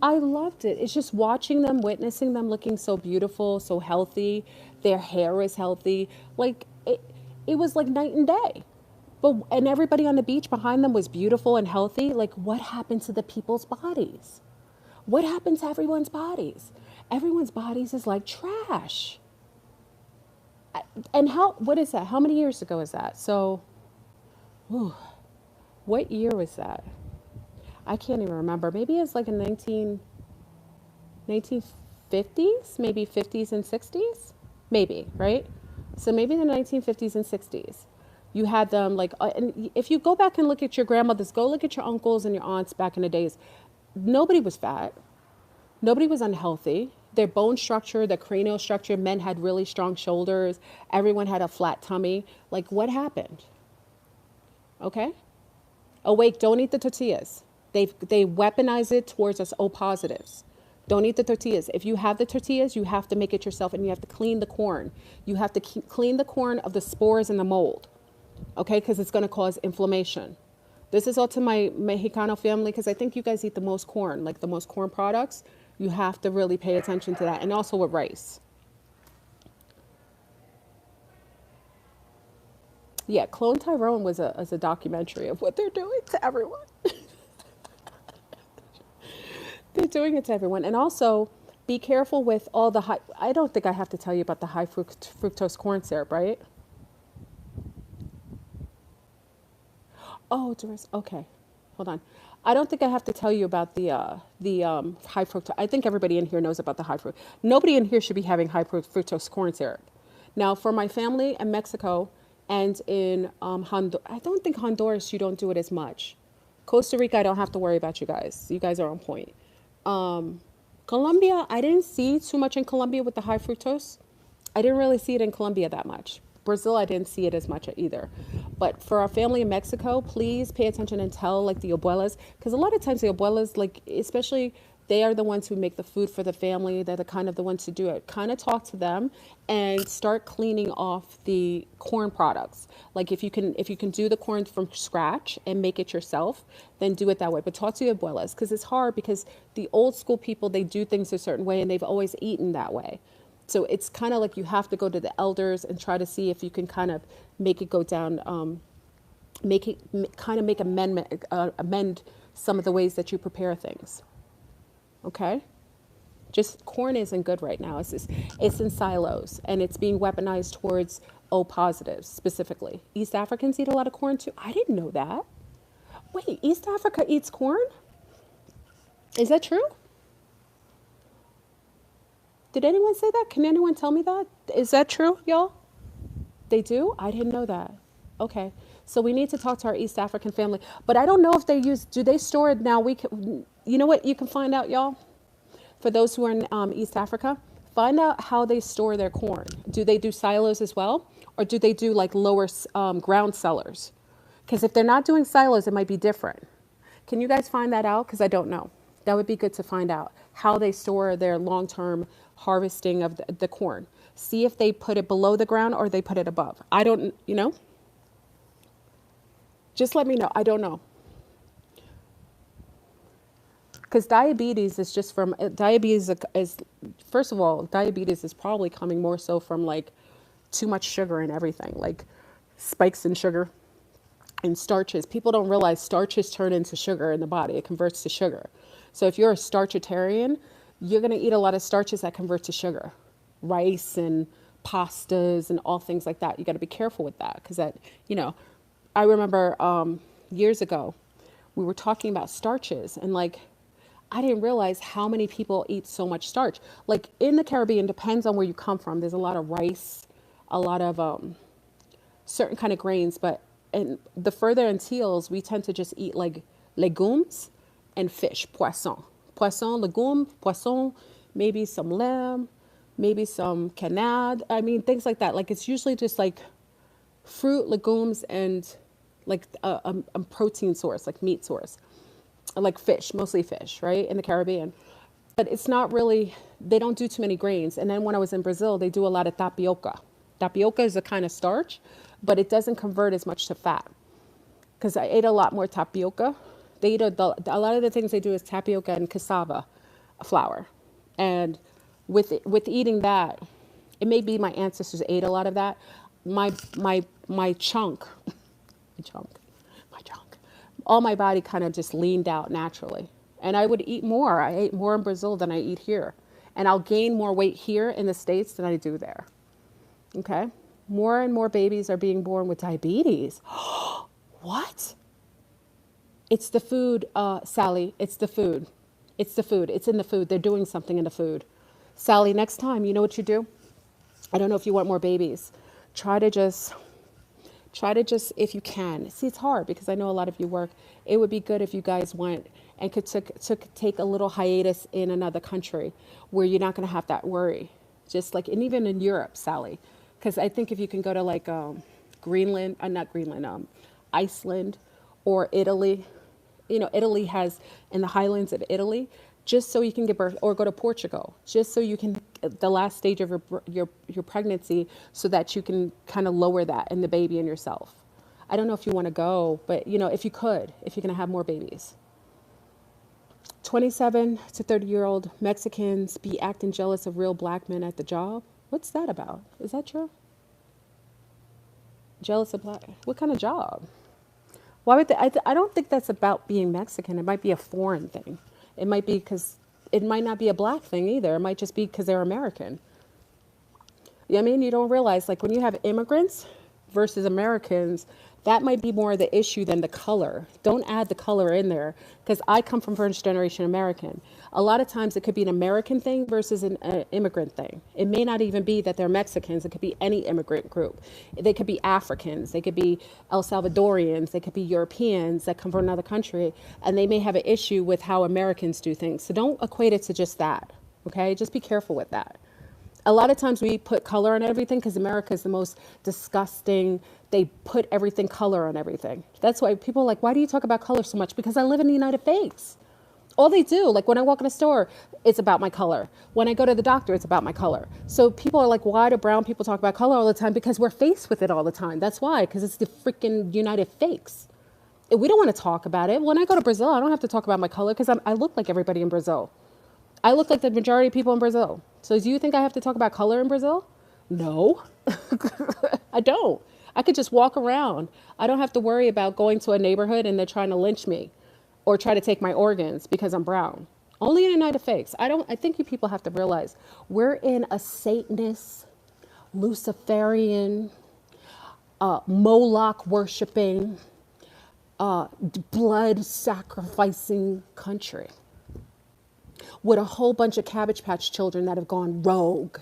I loved it. It's just watching them, witnessing them looking so beautiful, so healthy. Their hair is healthy. Like, it was like night and day. And everybody on the beach behind them was beautiful and healthy. Like, what happened to the people's bodies? What happened to everyone's bodies? Everyone's bodies is like trash. And what is that? How many years ago is that? So, What year was that? I can't even remember. Maybe it's like in 1950s, maybe 50s and 60s, maybe, right? So maybe in the 1950s and 60s, you had them like, and if you go back and look at your grandmothers, go look at your uncles and your aunts back in the days, nobody was fat. Nobody was unhealthy. Their bone structure, their cranial structure, men had really strong shoulders. Everyone had a flat tummy. Like, what happened? Okay? Awake, don't eat the tortillas. They weaponize it towards us O positives. Don't eat the tortillas. If you have the tortillas, you have to make it yourself and you have to clean the corn. You have to clean the corn of the spores and the mold, okay? Because it's going to cause inflammation. This is all to my Mexicano family because I think you guys eat the most corn, like the most corn products. You have to really pay attention to that. And also with rice. Yeah, Clone Tyrone was a documentary of what they're doing to everyone. They're doing it to everyone. And also, be careful with all the high... I don't think I have to tell you about the high fructose corn syrup, right? Oh, Doris, okay. Hold on. I don't think I have to tell you about the high fructose. I think everybody in here knows about the high fructose. Nobody in here should be having high fructose corn syrup. Now, for my family in Mexico and in Honduras, I don't think Honduras, you don't do it as much. Costa Rica, I don't have to worry about you guys. You guys are on point. Colombia, I didn't see too much in Colombia with the high fructose. I didn't really see it in Colombia that much. Brazil, I didn't see it as much either. But for our family in Mexico, please pay attention and tell like the abuelas, because a lot of times the abuelas, like especially they are the ones who make the food for the family. They're the kind of the ones to do it. Kind of talk to them and start cleaning off the corn products. Like if you can do the corn from scratch and make it yourself, then do it that way. But talk to your abuelas because it's hard because the old school people, they do things a certain way and they've always eaten that way. So it's kind of like you have to go to the elders and try to see if you can kind of make it go down, amend some of the ways that you prepare things. Okay? Just corn isn't good right now. It's in silos and it's being weaponized towards O positives specifically. East Africans eat a lot of corn too. I didn't know that. Wait, East Africa eats corn? Is that true? Did anyone say that? Can anyone tell me that? Is that true, y'all? They do? I didn't know that. Okay. So we need to talk to our East African family. But I don't know if do they store it now? You know what you can find out, y'all? For those who are in East Africa, find out how they store their corn. Do they do silos as well? Or do they do like lower ground cellars? Because if they're not doing silos, it might be different. Can you guys find that out? Because I don't know. That would be good to find out how they store their long-term harvesting of the corn. See if they put it below the ground or they put it above. I don't, just let me know. I don't know. Because diabetes is just from, diabetes is, first of all, diabetes is probably coming more so from like too much sugar and everything, like spikes in sugar and starches. People don't realize starches turn into sugar in the body. It converts to sugar. So if you're a starchitarian, you're going to eat a lot of starches that convert to sugar, rice and pastas and all things like that. You got to be careful with that because that, I remember years ago, we were talking about starches and like, I didn't realize how many people eat so much starch. Like in the Caribbean, depends on where you come from. There's a lot of rice, a lot of certain kind of grains, but in the further Antilles, we tend to just eat like legumes and fish, poisson. Poisson, legume, poisson, maybe some lamb, maybe some canard. I mean, things like that. Like it's usually just like fruit, legumes, and like a protein source, like meat source. Like fish, mostly fish, right? In the Caribbean. But it's not really, they don't do too many grains. And then when I was in Brazil, they do a lot of tapioca. Tapioca is a kind of starch, but it doesn't convert as much to fat. Because I ate a lot more tapioca. They eat a lot of the things they do is tapioca and cassava flour. And with eating that, it may be my ancestors ate a lot of that. My chunk, all my body kind of just leaned out naturally. And I would eat more. I ate more in Brazil than I eat here. And I'll gain more weight here in the States than I do there. Okay? More and more babies are being born with diabetes. What? It's the food, Sally. It's the food. It's the food. It's in the food. They're doing something in the food. Sally, next time, you know what you do? I don't know if you want more babies. Try to just, if you can. See, it's hard because I know a lot of you work. It would be good if you guys went and could take a little hiatus in another country where you're not going to have that worry. Just like, and even in Europe, Sally. Because I think if you can go to like Greenland, not Greenland, Iceland or Italy, you know, Italy has in the highlands of Italy, just so you can give birth, or go to Portugal, just so you can, the last stage of your pregnancy, so that you can kind of lower that in the baby and yourself. I don't know if you want to go, but you know, if you could, if you're going to have more babies. 27 to 30-year-old Mexicans be acting jealous of real black men at the job. What's that about? Is that true? Jealous of black, what kind of job? Why would they, I don't think that's about being Mexican. It might be a foreign thing. It might be because it might not be a black thing either. It might just be because they're American. You know what I mean? You don't realize, like, when you have immigrants versus Americans, that might be more the issue than the color. Don't add the color in there, because I come from first generation American. A lot of times it could be an American thing versus an immigrant thing. It may not even be that they're Mexicans. It could be any immigrant group. They could be Africans. They could be El Salvadorians. They could be Europeans that come from another country, and they may have an issue with how Americans do things. So don't equate it to just that, okay? Just be careful with that. A lot of times we put color on everything because America is the most disgusting. They put everything color on everything. That's why people are like, why do you talk about color so much? Because I live in the United States. All they do, like when I walk in a store, it's about my color. When I go to the doctor, it's about my color. So people are like, why do brown people talk about color all the time? Because we're faced with it all the time. That's why, because it's the freaking United States. We don't want to talk about it. When I go to Brazil, I don't have to talk about my color because I look like everybody in Brazil. I look like the majority of people in Brazil. So do you think I have to talk about color in Brazil? No, I don't. I could just walk around. I don't have to worry about going to a neighborhood and they're trying to lynch me or try to take my organs because I'm brown. Only in the United States. I think you people have to realize we're in a Satanist, Luciferian, Moloch worshiping, blood sacrificing country with a whole bunch of Cabbage Patch children that have gone rogue.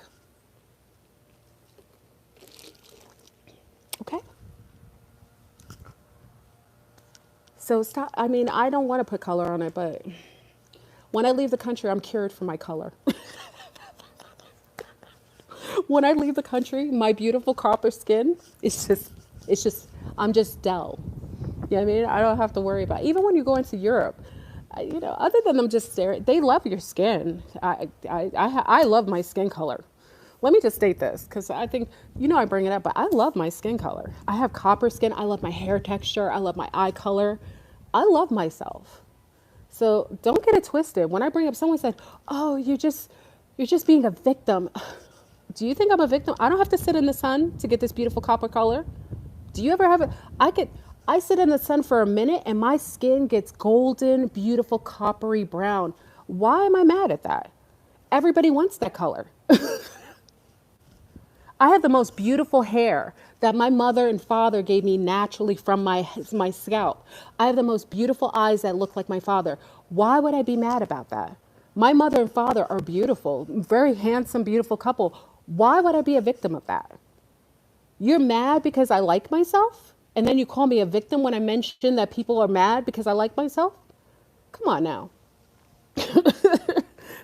Okay? So stop. I mean, I don't want to put color on it, but when I leave the country, I'm cured from my color. When I leave the country, my beautiful copper skin, I'm just Dell. You know what I mean? I don't have to worry about it. Even when you go into Europe, you know, other than them just staring, they love your skin. I love my skin color. Let me just state this, because I think, you know, I bring it up, but I love my skin color. I have copper skin. I love my hair texture. I love my eye color. I love myself. So don't get it twisted. When I bring up, someone said, oh, you're just being a victim. Do you think I'm a victim? I don't have to sit in the sun to get this beautiful copper color. Do you ever have it? I sit in the sun for a minute and my skin gets golden, beautiful, coppery brown. Why am I mad at that? Everybody wants that color. I have the most beautiful hair that my mother and father gave me naturally from my scalp. I have the most beautiful eyes that look like my father. Why would I be mad about that? My mother and father are beautiful, very handsome, beautiful couple. Why would I be a victim of that? You're mad because I like myself? And then you call me a victim when I mention that people are mad because I like myself? Come on now.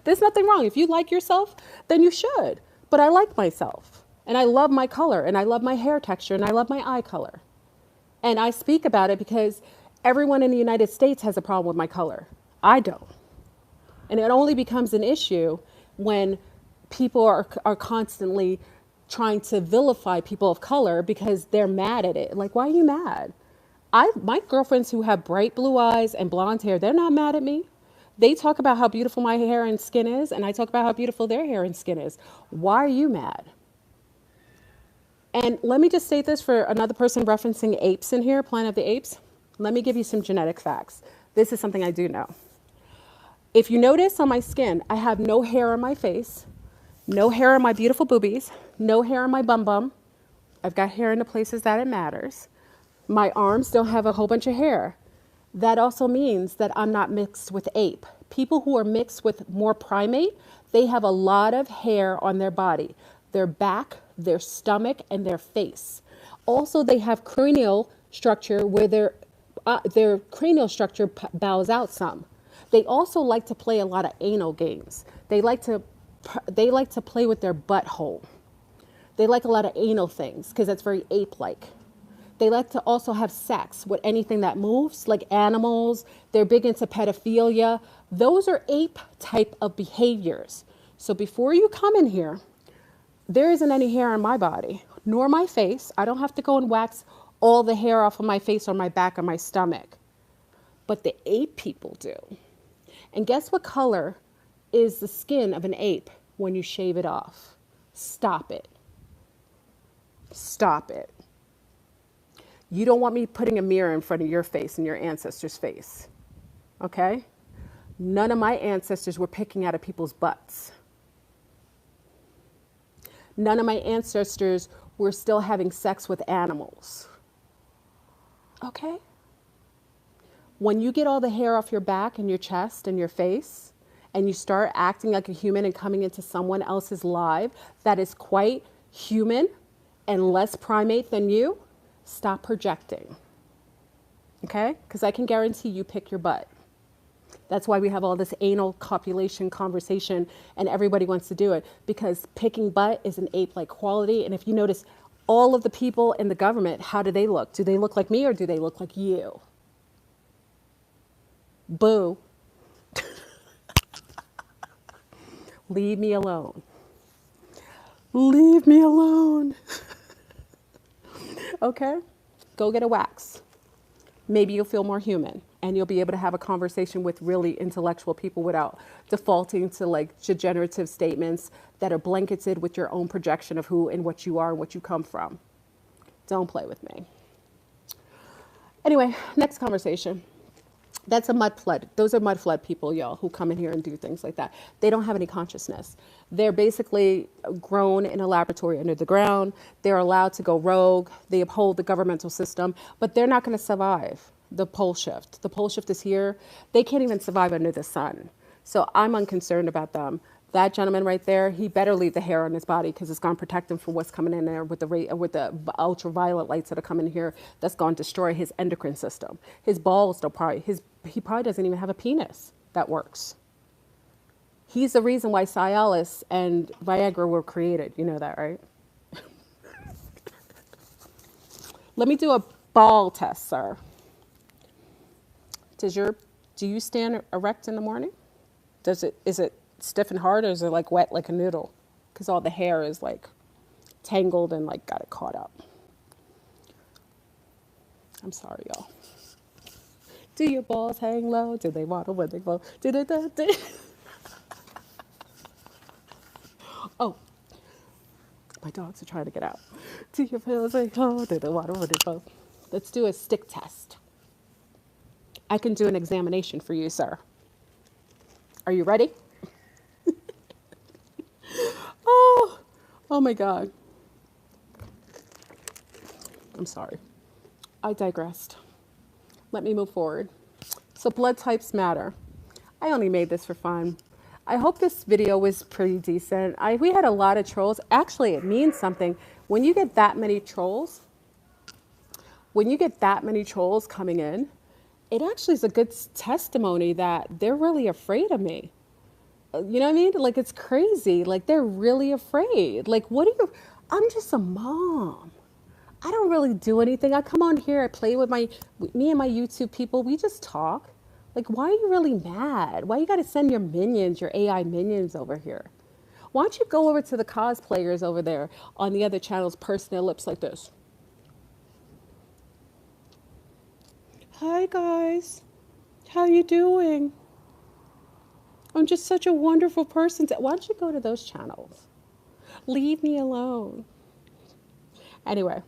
There's nothing wrong. If you like yourself, then you should. But I like myself. And I love my color. And I love my hair texture. And I love my eye color. And I speak about it because everyone in the United States has a problem with my color. I don't. And it only becomes an issue when people are constantly trying to vilify people of color because they're mad at it. Like, why are you mad? My girlfriends who have bright blue eyes and blonde hair, they're not mad at me. They talk about how beautiful my hair and skin is, and I talk about how beautiful their hair and skin is. Why are you mad? And let me just state this for another person referencing apes in here, Planet of the Apes. Let me give you some genetic facts. This is something I do know. If you notice on my skin, I have no hair on my face, no hair on my beautiful boobies, no hair on my bum bum. I've got hair in the places that it matters. My arms don't have a whole bunch of hair. That also means that I'm not mixed with ape. People who are mixed with more primate, they have a lot of hair on their body, their back, their stomach, and their face. Also, they have cranial structure where their cranial structure bows out some. They also like to play a lot of anal games. They like to play with their butthole. They like a lot of anal things because that's very ape-like. They like to also have sex with anything that moves, like animals. They're big into pedophilia. Those are ape type of behaviors. So before you come in here, there isn't any hair on my body, nor my face. I don't have to go and wax all the hair off of my face or my back or my stomach. But the ape people do. And guess what color is the skin of an ape when you shave it off? Stop it. Stop it. You don't want me putting a mirror in front of your face and your ancestors' face. Okay? None of my ancestors were picking out of people's butts. None of my ancestors were still having sex with animals. Okay? When you get all the hair off your back and your chest and your face, and you start acting like a human and coming into someone else's life that is quite human and less primate than you, stop projecting. Okay? Because I can guarantee you pick your butt. That's why we have all this anal copulation conversation and everybody wants to do it, because picking butt is an ape-like quality. And if you notice, all of the people in the government, how do they look? Do they look like me or do they look like you? Boo. Leave me alone. Leave me alone. Okay? Go get a wax. Maybe you'll feel more human and you'll be able to have a conversation with really intellectual people without defaulting to like degenerative statements that are blanketed with your own projection of who and what you are and what you come from. Don't play with me. Anyway, next conversation. That's a mud flood. Those are mud flood people, y'all, who come in here and do things like that. They don't have any consciousness. They're basically grown in a laboratory under the ground. They're allowed to go rogue. They uphold the governmental system, but they're not going to survive the pole shift. The pole shift is here. They can't even survive under the sun. So I'm unconcerned about them. That gentleman right there, he better leave the hair on his body because it's going to protect him from what's coming in there with the ultraviolet lights that are coming in here. That's going to destroy his endocrine system. His balls don't he probably doesn't even have a penis that works. He's the reason why Cialis and Viagra were created. You know that, right? Let me do a ball test, sir. Do you stand erect in the morning? Is it stiff and hard, or is it like wet like a noodle? Because all the hair is like tangled and like got it caught up. I'm sorry, y'all. Do your balls hang low? Do they waddle when they flow? Oh, my dogs are trying to get out. Do your pills hang low? Do they waddle when they flow? Let's do a stick test. I can do an examination for you, sir. Are you ready? Oh my God. I'm sorry. I digressed. Let me move forward. So blood types matter. I only made this for fun. I hope this video was pretty decent. We had a lot of trolls. Actually, it means something. When you get that many trolls, coming in, it actually is a good testimony that they're really afraid of me. You know what I mean? Like, it's crazy. Like, they're really afraid. Like, I'm just a mom. I don't really do anything. I come on here, I play with me and my YouTube people. We just talk. Like, why are you really mad? Why you got to send your minions, your AI minions over here? Why don't you go over to the cosplayers over there on the other channels, pursing their lips like this? Hi, guys. How you doing? I'm just such a wonderful person. Why don't you go to those channels? Leave me alone. Anyway.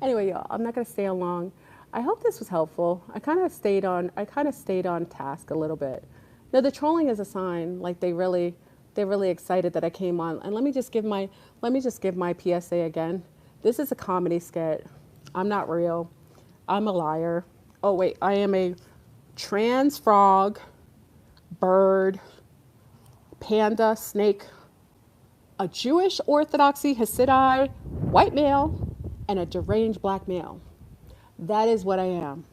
Anyway, y'all, I'm not going to stay on long. I hope this was helpful. I kind of stayed on task a little bit. No, the trolling is a sign. Like, they're really excited that I came on. And let me just give my PSA again. This is a comedy skit. I'm not real. I'm a liar. Oh, wait. I am a trans frog, bird, panda, snake, a Jewish Orthodoxy Hasidic white male, and a deranged black male. That is what I am.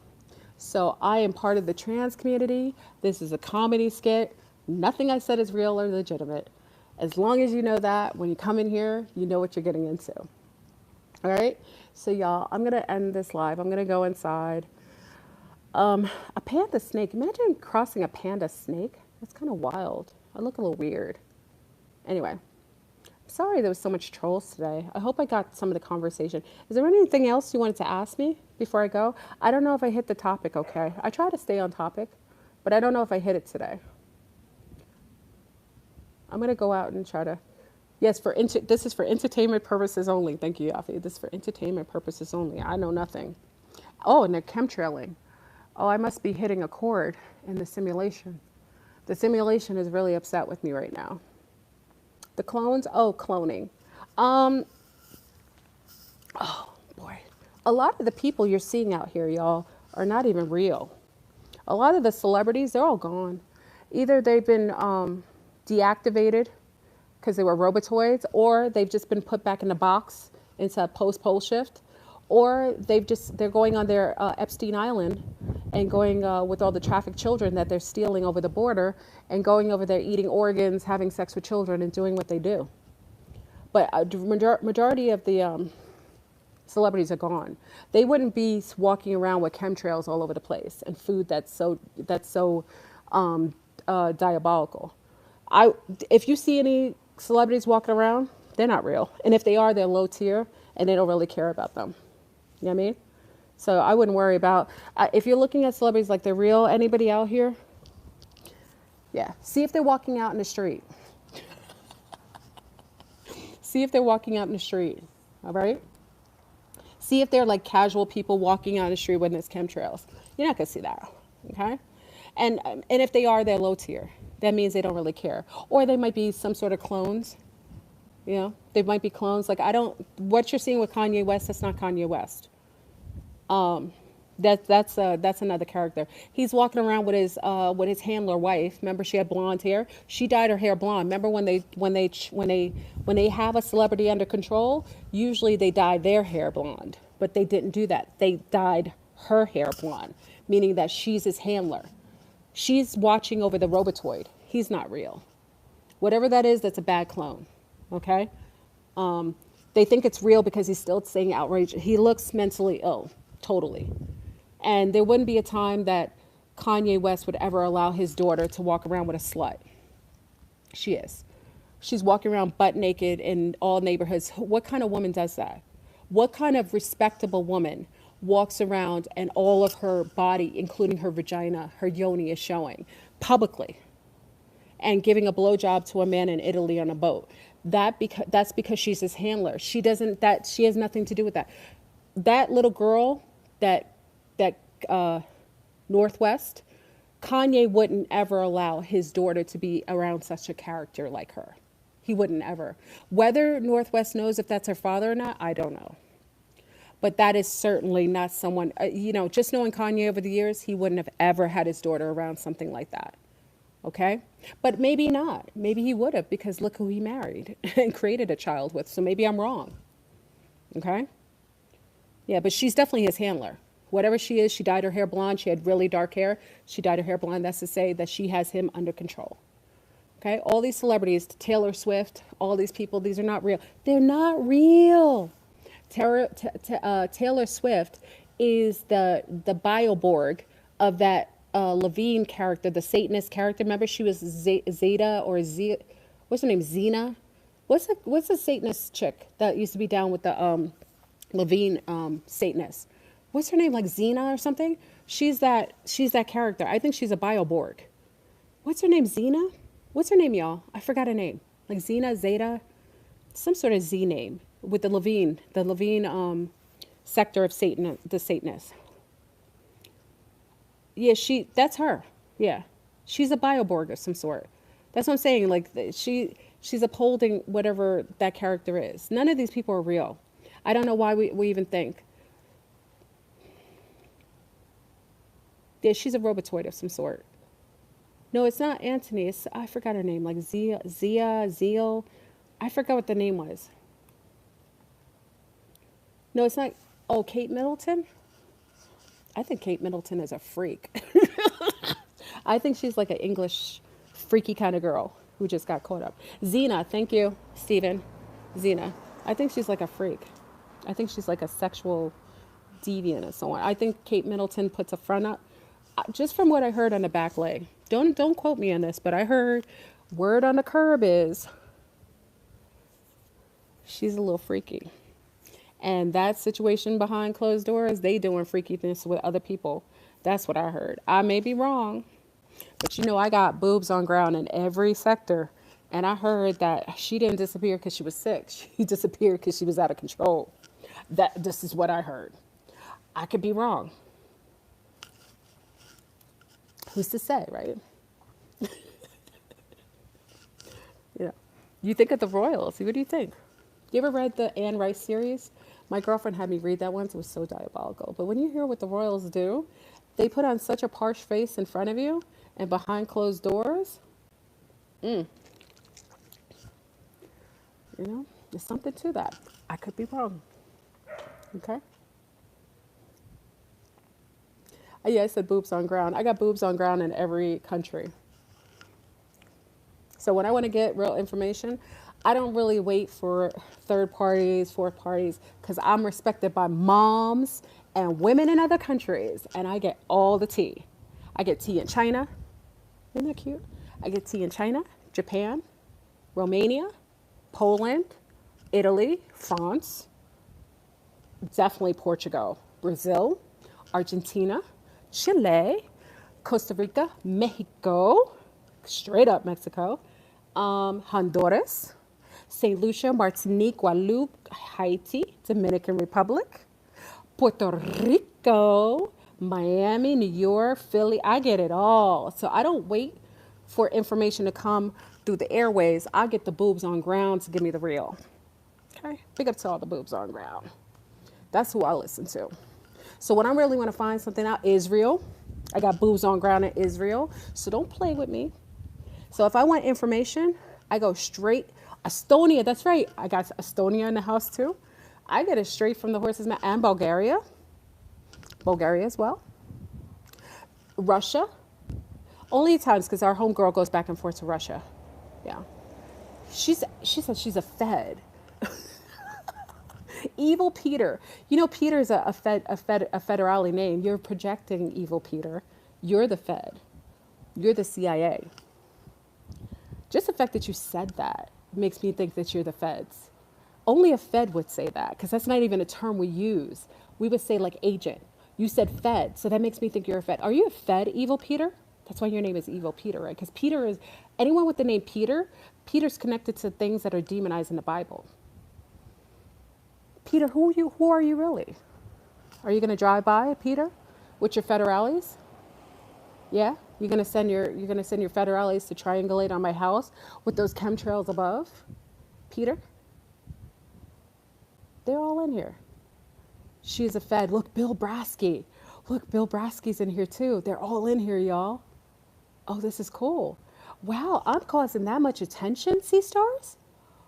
So I am part of the trans community. This is a comedy skit. Nothing I said is real or legitimate. As long as you know that, when you come in here, you know what you're getting into. All right? So y'all, I'm going to end this live. I'm going to go inside. A panda snake. Imagine crossing a panda snake. That's kind of wild. I look a little weird. Anyway, sorry there was so much trolls today. I hope I got some of the conversation. Is there anything else you wanted to ask me before I go? I don't know if I hit the topic okay. I try to stay on topic, but I don't know if I hit it today. I'm going to go out and try to... Yes, this is for entertainment purposes only. Thank you, Yafi. This is for entertainment purposes only. I know nothing. Oh, and they're chemtrailing. Oh, I must be hitting a chord in the simulation. The simulation is really upset with me right now. The clones? Oh, cloning. Oh, boy. A lot of the people you're seeing out here, y'all, are not even real. A lot of the celebrities, they're all gone. Either they've been deactivated because they were robotoids, or they've just been put back in the box into a post-pole shift, or they're going on their Epstein Island and going with all the trafficked children that they're stealing over the border and going over there eating organs, having sex with children, and doing what they do. But majority of the celebrities are gone. They wouldn't be walking around with chemtrails all over the place and food that's so diabolical. If you see any celebrities walking around, they're not real. And if they are, they're low tier and they don't really care about them. You know what I mean? So I wouldn't worry about, if you're looking at celebrities like they're real, anybody out here? Yeah. See if they're walking out in the street. See if they're walking out in the street. All right? See if they're like casual people walking out in the street when there's chemtrails. You're not going to see that. Okay? And if they are, they're low tier. That means they don't really care. Or they might be some sort of clones. You know, they might be clones. Like, what you're seeing with Kanye West, that's not Kanye West. That's another character. He's walking around with his handler wife. Remember, she had blonde hair. She dyed her hair blonde. Remember when they have a celebrity under control, usually they dye their hair blonde, but they didn't do that. They dyed her hair blonde, meaning that she's his handler. She's watching over the robotoid. He's not real. Whatever that is, that's a bad clone. Okay? They think it's real because he's still saying outrage. He looks mentally ill, totally. And there wouldn't be a time that Kanye West would ever allow his daughter to walk around with a slut. She is. She's walking around butt naked in all neighborhoods. What kind of woman does that? What kind of respectable woman walks around and all of her body, including her vagina, her yoni, is showing publicly and giving a blowjob to a man in Italy on a boat? That's because she's his handler. She has nothing to do with that. That little girl, that Northwest, Kanye wouldn't ever allow his daughter to be around such a character like her. He wouldn't ever. Whether Northwest knows if that's her father or not, I don't know. But that is certainly not someone, just knowing Kanye over the years, he wouldn't have ever had his daughter around something like that. Okay? But maybe not. Maybe he would have, because look who he married and created a child with. So maybe I'm wrong. Okay? Yeah, but she's definitely his handler. Whatever she is, she dyed her hair blonde. She had really dark hair. She dyed her hair blonde. That's to say that she has him under control. Okay? All these celebrities, Taylor Swift, all these people, these are not real. They're not real. Taylor Swift is the Bioborg of that Levine character, the Satanist character. Remember, she was Zeta or Z. What's her name? Xena. What's the Satanist chick that used to be down with the Levine Satanist? What's her name? Like Xena or something? She's that character. I think she's a Bioborg. What's her name? Xena? What's her name, y'all? I forgot her name. Like Xena, Zeta, some sort of Z name with the Levine sector of Satan, the Satanist. Yeah, that's her. Yeah. She's a Bioborg of some sort. That's what I'm saying. Like, she's upholding whatever that character is. None of these people are real. I don't know why we even think. Yeah, she's a robotoid of some sort. No, it's not Anthony. It's, I forgot her name. Like Zeal. I forgot what the name was. No, it's not. Oh, Kate Middleton? I think Kate Middleton is a freak. I think she's like an English freaky kind of girl who just got caught up. Xena, thank you, Stephen. Xena. I think she's like a freak. I think she's like a sexual deviant or so on. I think Kate Middleton puts a front up. Just from what I heard on the back leg. Don't quote me on this, but I heard word on the curb is she's a little freaky. And that situation behind closed doors, they doing freakiness with other people. That's what I heard. I may be wrong, but you know, I got boobs on ground in every sector. And I heard that she didn't disappear because she was sick. She disappeared because she was out of control. This is what I heard. I could be wrong. Who's to say, right? Yeah. You think of the royals. What do you think? You ever read the Anne Rice series? My girlfriend had me read that once. It was so diabolical. But when you hear what the royals do, they put on such a harsh face in front of you and behind closed doors. You know, there's something to that. I could be wrong. Okay? Yeah, I said boobs on ground. I got boobs on ground in every country. So when I want to get real information, I don't really wait for third parties, fourth parties, because I'm respected by moms and women in other countries, and I get all the tea. I get tea in China. Isn't that cute? I get tea in China, Japan, Romania, Poland, Italy, France, definitely Portugal, Brazil, Argentina, Chile, Costa Rica, Mexico, straight up Mexico, Honduras, St. Lucia, Martinique, Guadeloupe, Haiti, Dominican Republic, Puerto Rico, Miami, New York, Philly. I get it all. So I don't wait for information to come through the airways. I get the boobs on ground to give me the real. Okay? Big up to all the boobs on ground. That's who I listen to. So when I really want to find something out, Israel. I got boobs on ground in Israel. So don't play with me. So if I want information, I go straight. Estonia, that's right. I got Estonia in the house too. I get it straight from the horse's mouth. And Bulgaria. Bulgaria as well. Russia. Only at times because our homegirl goes back and forth to Russia. Yeah. She said she's a Fed. Evil Peter. You know, Peter's a federale name. You're projecting Evil Peter. You're the Fed. You're the CIA. Just the fact that you said that makes me think that you're the Feds. Only a Fed would say that, because that's not even a term we use. We would say like agent. You said Fed, so that makes me think you're a Fed. Are you a Fed, Evil Peter? That's why your name is Evil Peter, right? Because Peter is, anyone with the name Peter, Peter's connected to things that are demonized in the Bible. Peter, who are you really? Are you going to drive by, Peter, with your federales? Yeah, you're going to send your federales to triangulate on my house with those chemtrails above, Peter? They're all in here. She's a Fed. Look, Bill Brasky. Look, Bill Brasky's in here too. They're all in here, y'all. Oh, this is cool. Wow, I'm causing that much attention, Sea Stars?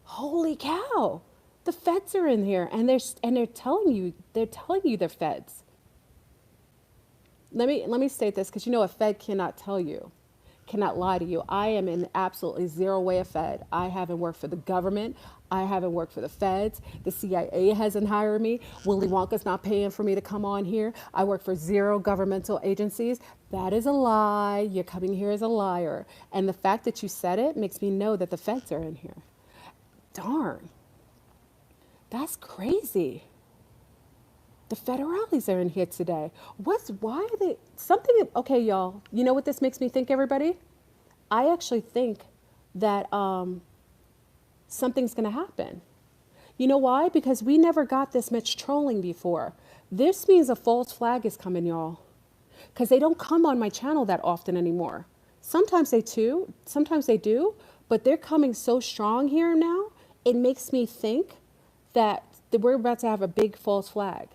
Holy cow. The Feds are in here, and they're telling you they're Feds. Let me state this, because you know a Fed cannot tell you, cannot lie to you. I am in absolutely zero way a Fed. I haven't worked for the government. I haven't worked for the Feds. The CIA hasn't hired me. Willy Wonka's not paying for me to come on here. I work for zero governmental agencies. That is a lie. You're coming here as a liar. And the fact that you said it makes me know that the Feds are in here. Darn. That's crazy. The federales are in here today. Why are they, okay, y'all, you know what this makes me think, everybody? I actually think that something's going to happen. You know why? Because we never got this much trolling before. This means a false flag is coming, y'all. Because they don't come on my channel that often anymore. Sometimes they do, but they're coming so strong here now, it makes me think that we're about to have a big false flag.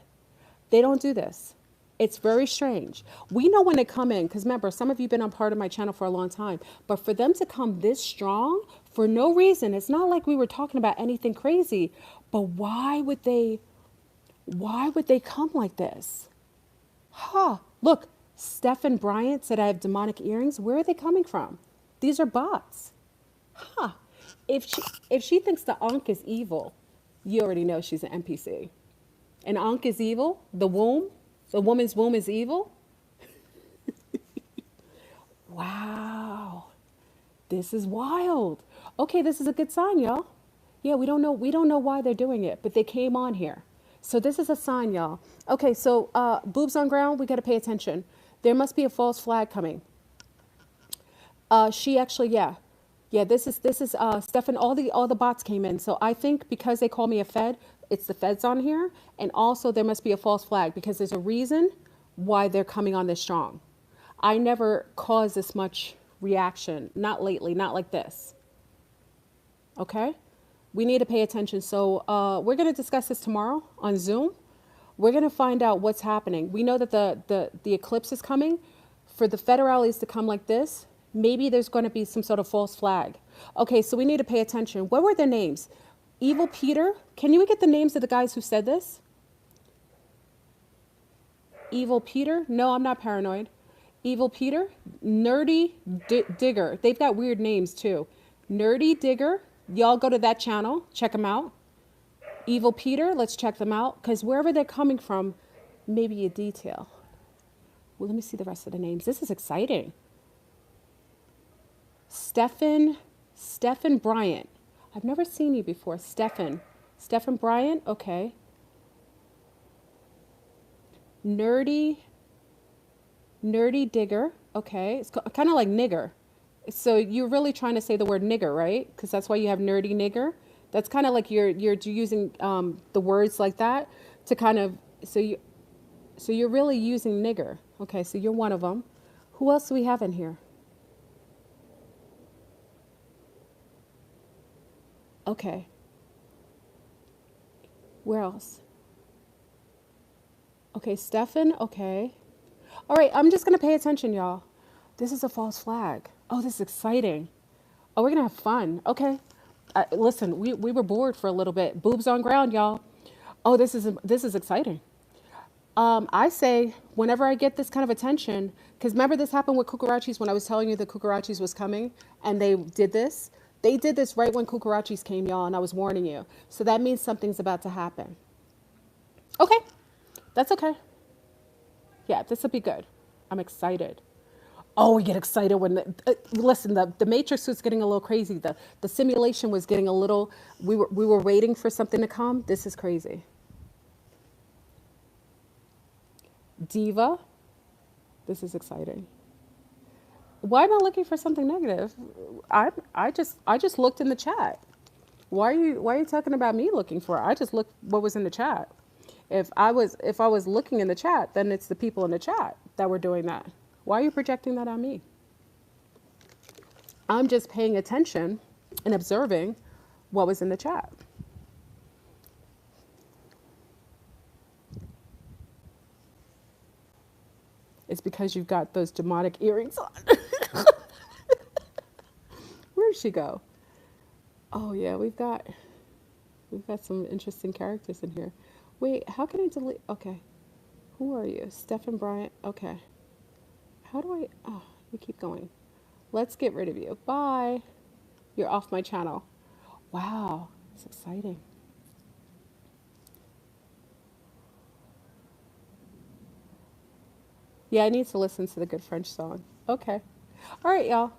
They don't do this. It's very strange. We know when they come in, because remember, some of you have been on part of my channel for a long time, but for them to come this strong for no reason, it's not like we were talking about anything crazy, but why would they come like this? Huh, look, Stephen Bryant said I have demonic earrings. Where are they coming from? These are bots. Huh. If she thinks the Ankh is evil, you already know she's an NPC. And Ankh is evil, the womb, the woman's womb is evil. Wow. This is wild. Okay, this is a good sign, y'all. Yeah, we don't know why they're doing it, but they came on here. So this is a sign, y'all. Okay, so boobs on ground, we got to pay attention. There must be a false flag coming. She actually, yeah. Yeah, this is Stefan, all the bots came in. So I think because they call me a Fed, it's the Feds on here, and also there must be a false flag because there's a reason why they're coming on this strong. I never caused this much reaction, not lately, not like this. Okay? We need to pay attention. So we're going to discuss this tomorrow on Zoom. We're going to find out what's happening. We know that the eclipse is coming. For the federales to come like this, maybe there's going to be some sort of false flag. Okay, so we need to pay attention. What were their names? Evil Peter. Can you get the names of the guys who said this? Evil Peter. No, I'm not paranoid. Evil Peter. Nerdy Digger. They've got weird names too. Nerdy Digger. Y'all go to that channel. Check them out. Evil Peter. Let's check them out. Because wherever they're coming from, maybe a detail. Well, let me see the rest of the names. This is exciting. Stephen Bryant. I've never seen you before. Stephen Bryant. Okay. Nerdy Digger. Okay. It's kind of like nigger. So you're really trying to say the word nigger, right? Because that's why you have nerdy nigger. That's kind of like you're using the words like that to kind of, so you're really using nigger. Okay, so you're one of them. Who else do we have in here? Okay. Where else? Okay, Stefan. Okay. All right, I'm just going to pay attention, y'all. This is a false flag. Oh, this is exciting. Oh, we're going to have fun. Okay. Listen, we were bored for a little bit. Boobs on ground, y'all. Oh, this is exciting. I say whenever I get this kind of attention, because remember this happened with cucarachis when I was telling you the cucarachis was coming and they did this. They did this right when cucarachis came, y'all, and I was warning you. So that means something's about to happen. Okay. That's okay. Yeah, this will be good. I'm excited. Oh, we get excited when listen, the matrix was getting a little crazy. The simulation was getting a little, we were waiting for something to come. This is crazy. Diva. This is exciting. Why am I looking for something negative? I just looked in the chat. Why are you talking about me looking for it? I just looked what was in the chat. If I was looking in the chat, then it's the people in the chat that were doing that. Why are you projecting that on me? I'm just paying attention and observing what was in the chat. It's because you've got those demonic earrings on. Where did she go? Oh yeah, we've got some interesting characters in here. Wait, how can I delete? Okay. Who are you? Stephen Bryant. Okay. How do I? Oh, you keep going. Let's get rid of you. Bye. You're off my channel. Wow, it's exciting. Yeah, I need to listen to the good French song. Okay. All right, y'all.